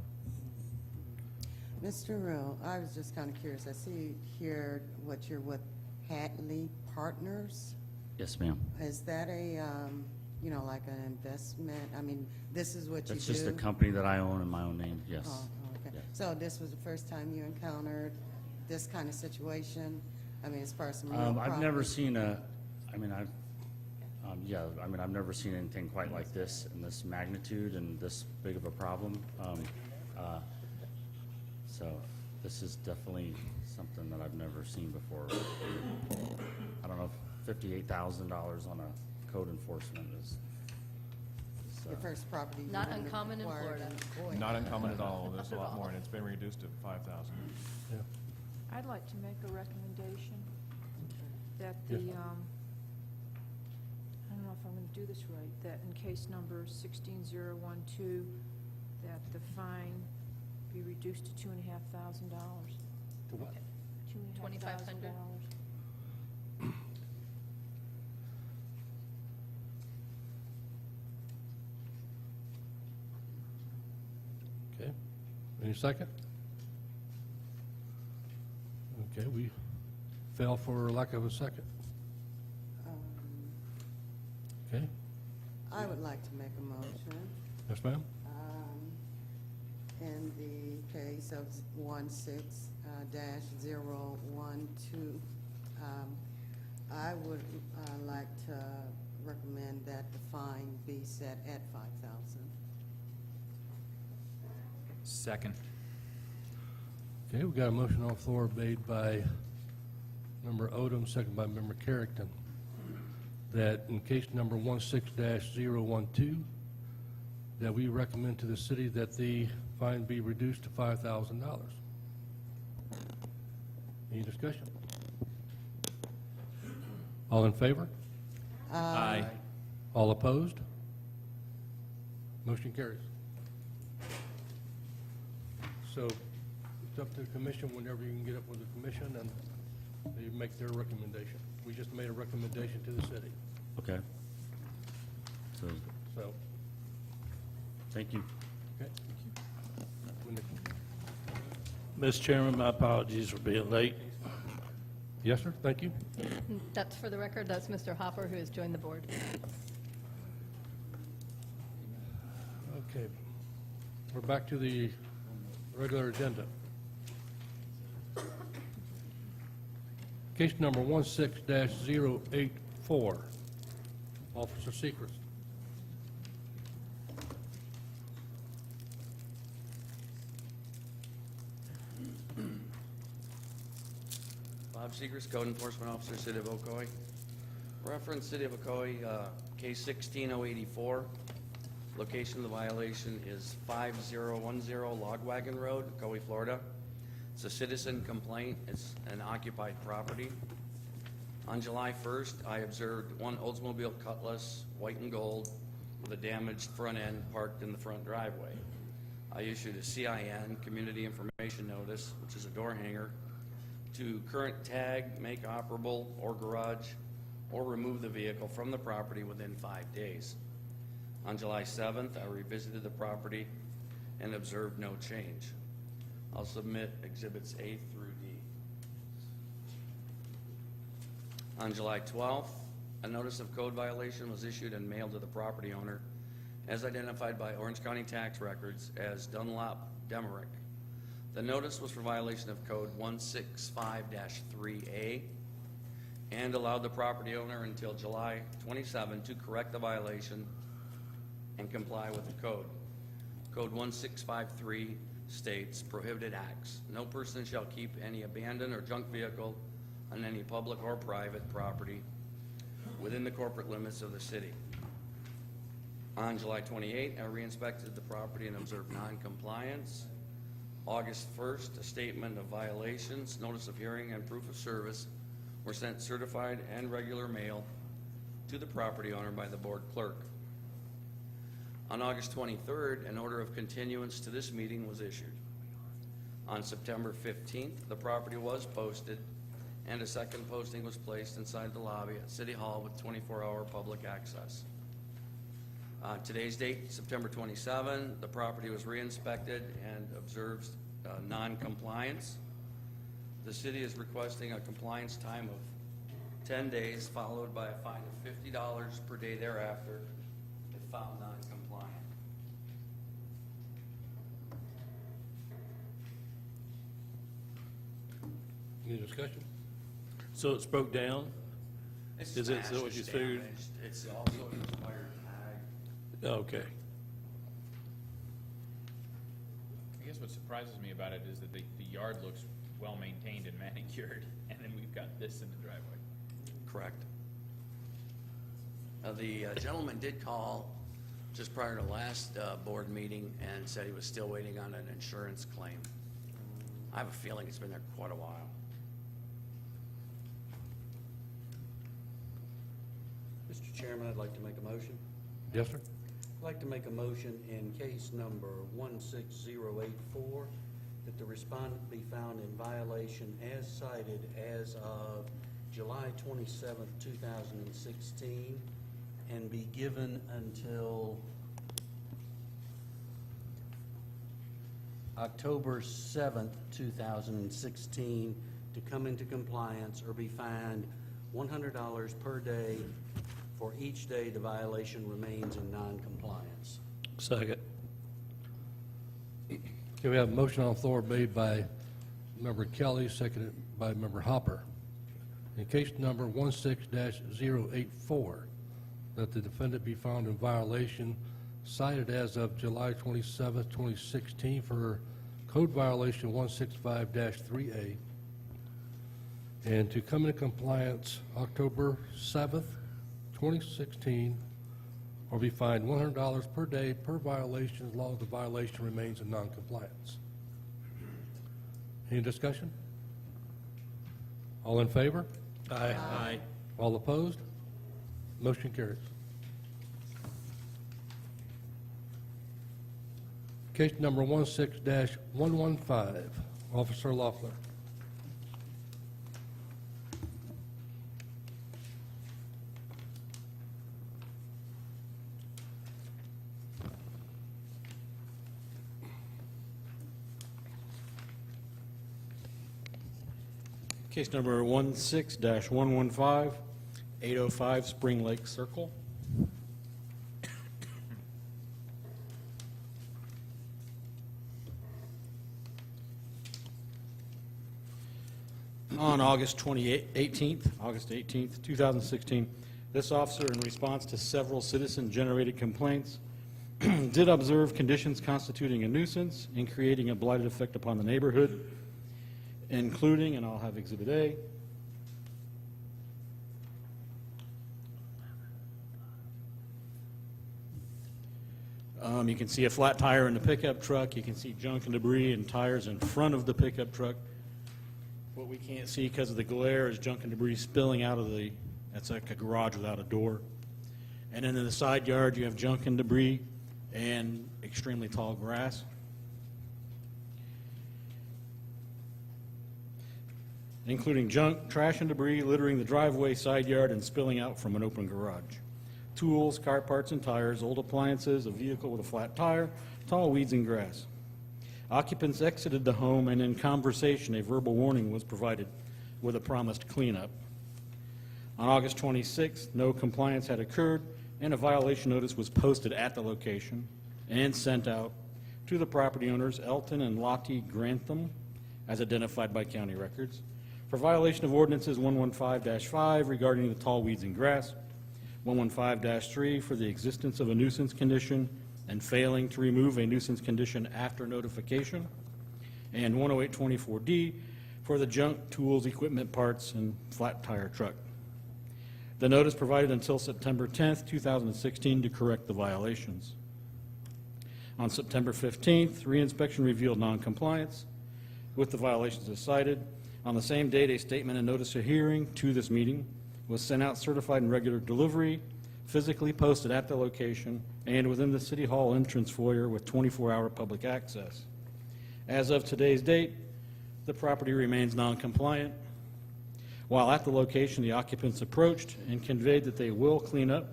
Mr. Rue, I was just kind of curious. I see here what you're with Hadley Partners. Yes, ma'am. Is that a, like an investment? This is what you do? That's just a company that I own in my own name, yes. Oh, okay. Yeah. So this was the first time you encountered this kind of situation? As far as some real I've never property? seen I've never seen anything quite like this in this magnitude and this big of a problem. So this is definitely something that I've never seen before. I don't know if $58,000 on a code enforcement is. The first property you Not wouldn't have uncommon in acquired Florida. Ocoee. Not uncommon at all. There's a Not at lot more, all. and it's been reduced to $5,000. Yeah. I'd like to make a recommendation that Yes. I don't know if I'm going to do this right, that in case number 16012, that the fine be reduced to $2,500. To what? $2,500. Okay. Any second? Okay, we fell for lack of a second. Um, Okay. I would like to make a motion. Yes, ma'am? In the case of 16-012, I would like to recommend that the fine be set at $5,000. Second. Okay, we got a motion on the floor made by Member Odom, second by Member Carrington, that in case number 16-012, that we recommend to the city that the fine be reduced to $5,000. Any discussion? All in favor? Aye. All opposed? Motion carries. So it's up to the commission whenever you can get up with the commission and they make their recommendation. We just made a recommendation to the city, Okay. So, so, thank you. okay. When the- Mr. Chairman, my apologies for being late. Yes, sir, thank you. That's for the record, that's Mr. Hopper, who has joined the board. Okay. We're back to the regular agenda. Case number 16-084, Officer Secrets. Bob Seegers, Code Enforcement Officer, City of Ocoee. Reference City of Ocoee, case 16084. Location of the violation is 5010 Log Wagon Road, Ocoee, Florida. It's a citizen complaint. It's an occupied property. On July 1st, I observed one Oldsmobile Cutlass, white and gold, with a damaged front end parked in the front driveway. I issued a CIN, Community Information Notice, which is a door hanger, to current tag, make operable, or garage, or remove the vehicle from the property within 5 days. On July 7th, I revisited the property and observed no change. I'll submit Exhibits A through D. On July 12th, a notice of code violation was issued and mailed to the property owner as identified by Orange County Tax Records as Dunlop Demerick. The notice was for violation of code 165-3A and allowed the property owner until July 27 to correct the violation and comply with the code. Code 1653 states prohibited acts. No person shall keep any abandoned or junk vehicle on any public or private property within the corporate limits of the city. On July 28, I re-inspected the property and observed non-compliance. August 1st, a statement of violations, notice of hearing, and proof of service were sent certified and regular mail to the property owner by the board clerk. On August 23rd, an order of continuance to this meeting was issued. On September 15th, the property was posted and a second posting was placed inside the lobby at City Hall with 24-hour public access. Today's date, September 27, the property was re-inspected and observes non-compliance. The city is requesting a compliance time of 10 days, followed by a fine of $50 per day thereafter if found non-compliant. Any discussion? So it's broke down? It's Is it, smashed, so what it's you figured? damaged. It's also an expired tag. Okay. I guess what surprises me about it is that the yard looks well-maintained and manicured, and then we've got this in the driveway. Correct. The gentleman did call just prior to last board meeting and said he was still waiting on an insurance claim. I have a feeling it's been there quite a while. Mr. Chairman, I'd like to make a motion. Yes, sir. I'd like to make a motion in case number 16084 that the respondent be found in violation as cited as of July 27th, 2016, and be given until October 7th, 2016 to come into compliance or be fined $100 per day for each day the violation remains in non-compliance. Second. Okay, we have a motion on the floor made by Member Kelly, seconded by Member Hopper. In case number 16-084, that the defendant be found in violation cited as of July 27, 2016 for code violation 165-3A, and to come into compliance October 7th, 2016, or be fined $100 per day per violation as long as the violation remains in noncompliance. Any discussion? All in favor? Aye. Aye. All opposed? Motion carries. Case number 16-115, Officer Loeffler. Case number 16-115, 805 Spring Lake Circle. On August 18th, 2016, this officer, in response to several citizen-generated complaints, did observe conditions constituting a nuisance and creating a blighted effect upon the neighborhood, including, and I'll have Exhibit A, You can see a flat tire in the pickup truck. You can see junk and debris and tires in front of the pickup truck. What we can't see because of the glare is junk and debris spilling out of that's like a garage without a door. And then in the side yard, you have junk and debris and extremely tall grass. Including junk, trash, and debris littering the driveway, side yard, and spilling out from an open garage. Tools, car parts and tires, old appliances, a vehicle with a flat tire, tall weeds and grass. Occupants exited the home, and in conversation, a verbal warning was provided with a promised cleanup. On August 26th, no compliance had occurred, and a violation notice was posted at the location and sent out to the property owners, Elton and Lottie Grantham, as identified by county records, for violation of ordinances 115-5 regarding the tall weeds and grass, 115-3 for the existence of a nuisance condition and failing to remove a nuisance condition after notification, and 108-24D for the junk, tools, equipment, parts, and flat tire truck. The notice provided until September 10th, 2016 to correct the violations. On September 15th, reinspection revealed noncompliance with the violations as cited. On the same date, a statement and notice of hearing to this meeting was sent out certified and regular delivery, physically posted at the location, and within the City Hall entrance foyer with 24-hour public access. As of today's date, the property remains non-compliant. While at the location, the occupants approached and conveyed that they will clean up,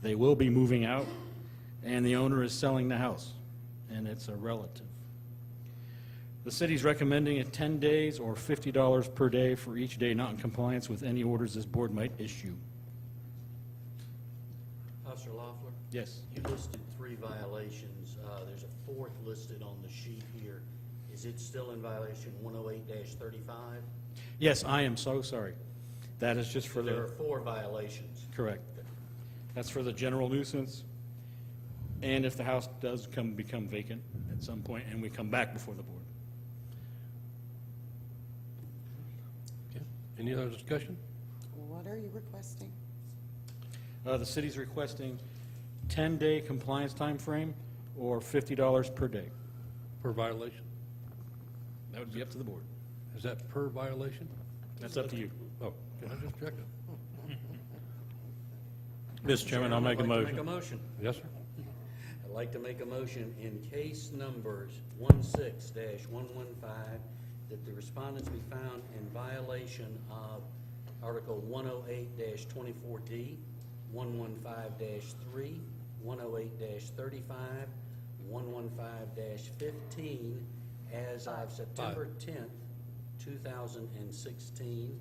they will be moving out, and the owner is selling the house, and it's a relative. The city's recommending 10 days or $50 per day for each day not in compliance with any orders this board might issue. Officer Loeffler? Yes. You listed 3 violations. There's a 4th listed on the sheet here. Is it still in violation 108-35? Yes, I am so sorry. That is just for There are the, 4 violations. correct. That's for the general nuisance, and if the house does become vacant at some point and we come back before the board. Okay. Any other discussion? What are you requesting? The city's requesting 10-day compliance time frame or $50 per day. Per violation? That would be up to the board. Is that per violation? That's up to you. Oh, can I just check it? Mr. Chairman, I'll make a I'd like to make a motion. motion. Yes, sir? I'd like to make a motion in case numbers 16-115 that the respondents be found in violation of Article 108-24D, 115-3, 108-35, 115-15 as of September 10th, 2016,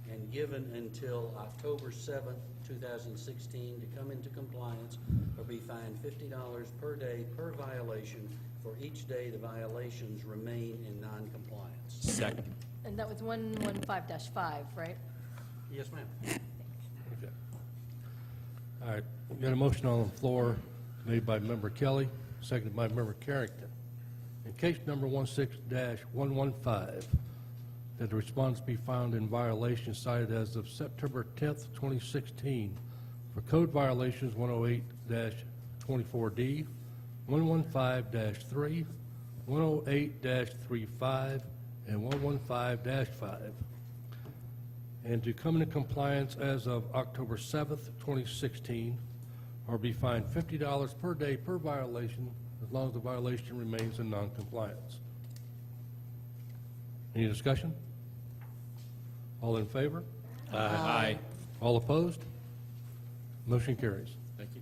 and given until October 7th, 2016 to come into compliance or be fined $50 per day per violation for each day the violations remain in noncompliance. Second. And that was 115-5, right? Yes, ma'am. Okay. All right, we got a motion on the floor made by Member Kelly, seconded by Member Carrington. In case number 16-115, that the response be found in violation cited as of September 10th, 2016 for code violations 108-24D, 115-3, 108-35, and 115-5, and to come into compliance as of October 7th, 2016, or be fined $50 per day per violation as long as the violation remains in noncompliance. Any discussion? All in favor? Aye. All opposed? Motion carries. Thank you.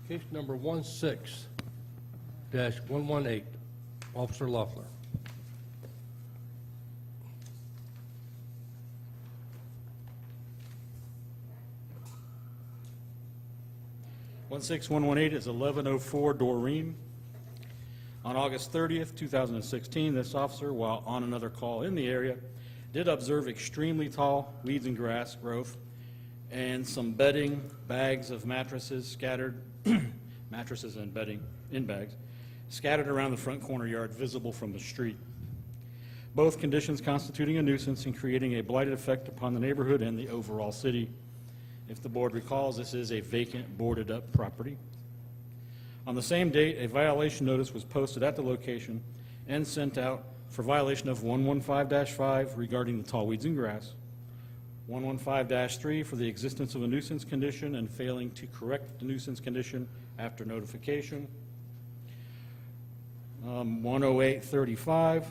Case number 16-118, Officer Loeffler. One 16118 is 1104 Doreen. On August 30th, 2016, this officer, while on another call in the area, did observe extremely tall weeds and grass growth and some bedding, bags of mattresses scattered, mattresses and bedding in bags, scattered around the front corner yard visible from the street. Both conditions constituting a nuisance and creating a blighted effect upon the neighborhood and the overall city. If the board recalls, this is a vacant, boarded-up property. On the same date, a violation notice was posted at the location and sent out for violation of 115-5 regarding the tall weeds and grass, 115-3 for the existence of a nuisance condition and failing to correct the nuisance condition after notification, 108-35,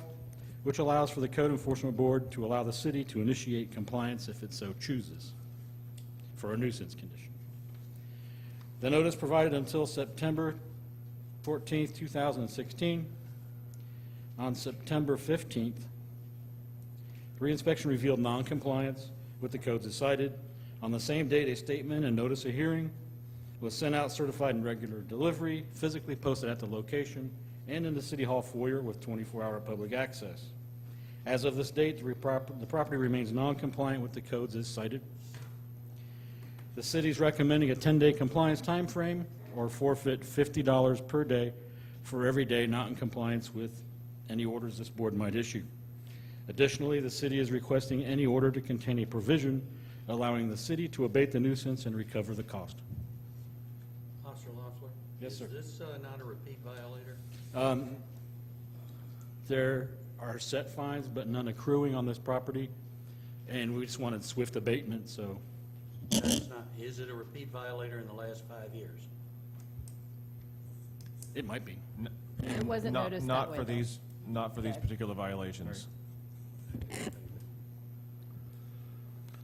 which allows for the Code Enforcement Board to allow the city to initiate compliance if it so chooses for a nuisance condition. The notice provided until September 14th, 2016. On September 15th, reinspection revealed noncompliance with the codes as cited. On the same date, a statement and notice of hearing was sent out certified and regular delivery, physically posted at the location, and in the City Hall foyer with 24-hour public access. As of this date, the property remains non-compliant with the codes as cited. The city is recommending a 10-day compliance time frame or forfeit $50 per day for every day not in compliance with any orders this board might issue. Additionally, the city is requesting any order to contain a provision allowing the city to abate the nuisance and recover the cost. Officer Loeffler? Yes, sir. Is this not a repeat violator? There are set fines, but none accruing on this property, and we just wanted swift abatement, so That's not, is it a repeat violator in the last 5 years? it might be. It wasn't Not- noticed not that way, for though. these, Not for these Okay. particular violations.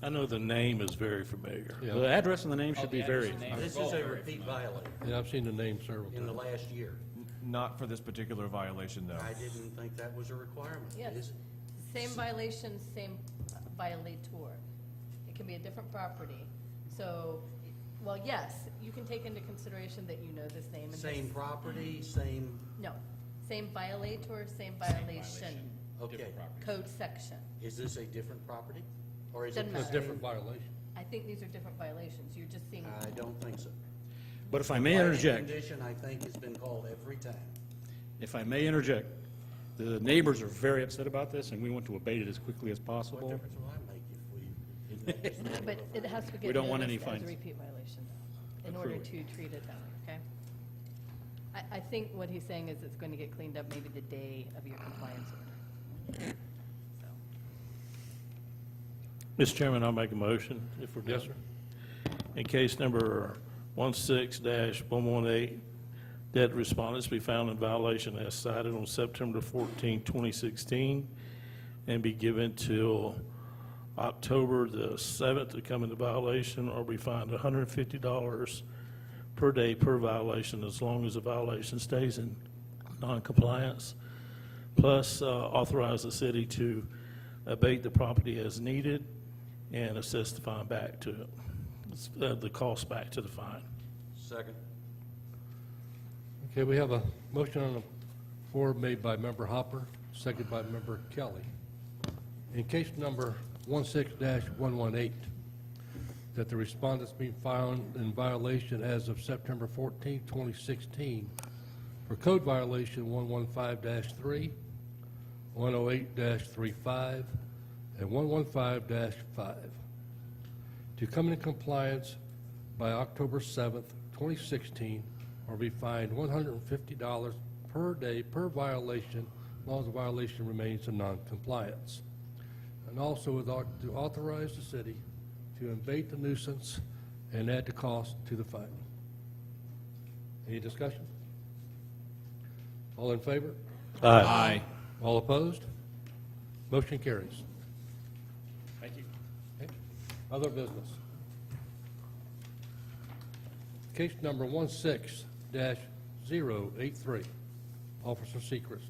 I know the name is very familiar. Yeah. The address and the name should be the very. address and name. This is a repeat violator Yeah, I've seen the name several in the times. last year. Not for this particular violation, though. I didn't think that was a requirement. Yes. Is it? Same violation, same violator. It can be a different property. So, well, yes, you can take into consideration that you know this name. and Same this- property, same, No, same violator, same violation, okay. code section. Is this a different property? Or is it Doesn't the It's a matter. different violation. I think these are different violations. You're just seeing, I don't think so. But if I may Lighting interject, condition, I think, has been called every time. if I may interject, the neighbors are very upset about this, and we want to abate it as quickly as What possible. difference will that make if we didn't make this but it has to We get don't want noticed any as a fines. repeat violation in order Accruing. to treat it that way, okay? I think what he's saying is it's going to get cleaned up maybe the day of your compliance order. So, Mr. Chairman, I'll make a motion if we're done. Yes, sir. In case number 16-118, that respondents be found in violation as cited on September 14, 2016, and be given till October the 7th to come into violation, or be fined $150 per day per violation as long as the violation stays in noncompliance, plus authorize the city to abate the property as needed and assess the fine back to it, the cost back to the fine. Second. Okay, we have a motion on the floor made by Member Hopper, seconded by Member Kelly. In case number 16-118, that the respondents be found in violation as of September 14, 2016, for code violation 115-3, 108-35, and 115-5, to come into compliance by October 7th, 2016, or be fined $150 per day per violation, as long as the violation remains in noncompliance. And also to authorize the city to abate the nuisance and add the cost to the fine. Any discussion? All in favor? Aye. All opposed? Motion carries. Thank you. Okay. Other business. Case number 16-083, Officer Sechrist.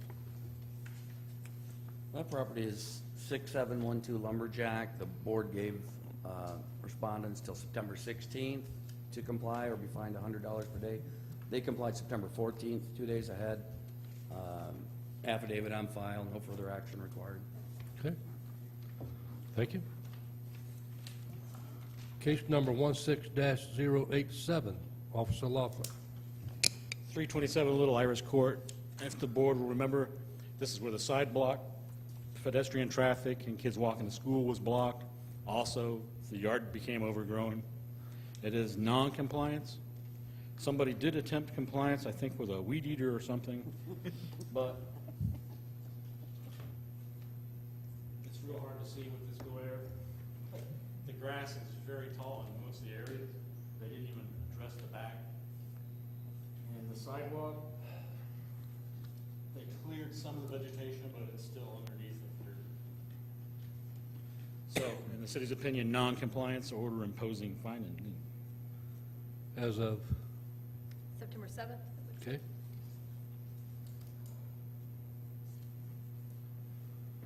That property is 6712 Lumberjack. The board gave respondents till September 16th to comply or be fined $100 per day. They complied September 14th, 2 days ahead. Affidavit on file, no further action required. Okay. Thank you. Case number 16-087, Officer Loeffler. 327 Little Iris Court. If the board will remember, this is where the side block, pedestrian traffic and kids walking to school was blocked. Also, the yard became overgrown. It is non-compliance. Somebody did attempt compliance, I think with a weed eater or something, but it's real hard to see with this glare. The grass is very tall in most of the areas. They didn't even address the back. And the sidewalk, they cleared some of the vegetation, but it's still underneath the dirt. So, in the city's opinion, non-compliance, order imposing fine and lien. As of, September 7th? okay,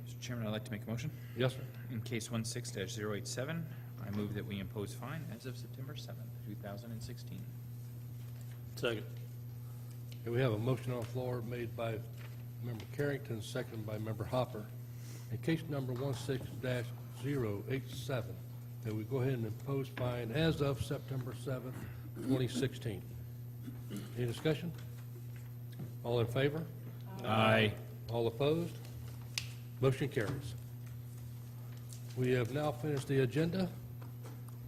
Mr. Chairman, I'd like to make a motion. yes, sir. In case 16-087, I move that we impose fine as of September 7th, 2016. Second. Okay, we have a motion on the floor made by Member Carrington, seconded by Member Hopper. In case number 16-087, that we go ahead and impose fine as of September 7th, 2016. Any discussion? All in favor? Aye. All opposed? Motion carries. We have now finished the agenda.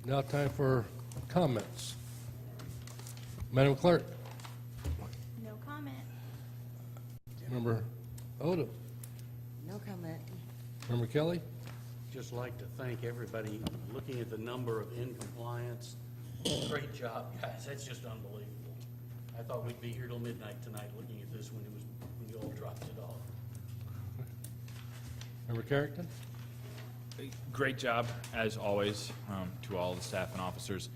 Now time for comments. Madam Clerk, No comment. Member Odom, No comment. Member Kelly, Just like to thank everybody, looking at the number of in compliance. Great job, guys, that's just unbelievable. I thought we'd be here till midnight tonight looking at this when you all dropped it off. Member Carrington, Great job, as always, to all the staff and officers.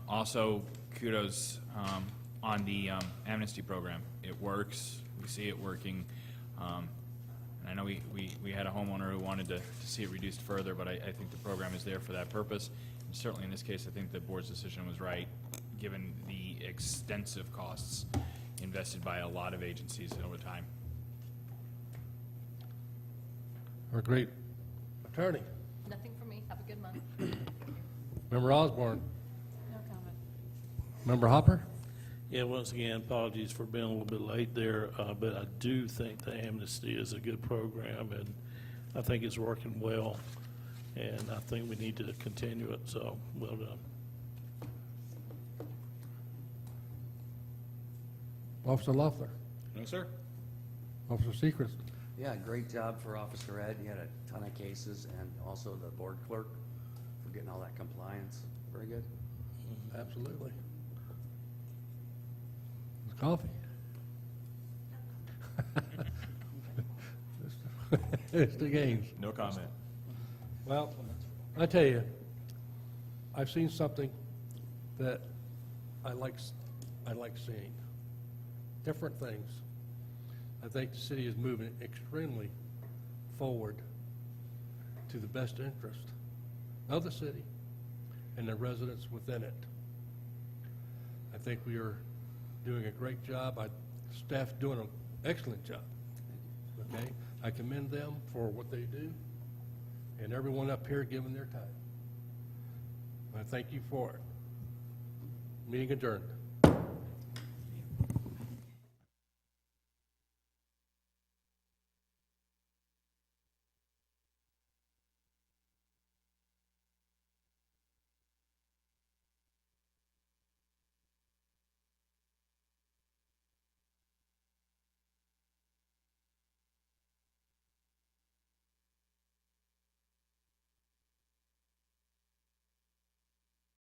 Also, kudos on the amnesty program. It works. We see it working. And I know we had a homeowner who wanted to see it reduced further, but I think the program is there for that purpose. And certainly in this case, I think the board's decision was right, given the extensive costs invested by a lot of agencies over time. our great attorney. Nothing for me. Have a good month. Member Osborne, No comment. Member Hopper, Yeah, once again, apologies for being a little bit late there, but I do think the amnesty is a good program, and I think it's working well, and I think we need to continue it, so well done. Officer Loeffler, No, sir. Officer Sechrist. Yeah, great job for Officer Ed. He had a ton of cases, and also the board clerk for getting all that compliance. Very good. Absolutely. It's coffee. It's the games. No comment. Well, I tell you, I've seen something that I like seeing. Different things. I think the city is moving extremely forward to the best interest of the city and the residents within it. I think we are doing a great job. Staff's doing an excellent job. Okay? I commend them for what they do and everyone up here giving their time. I thank you for it. Meeting adjourned.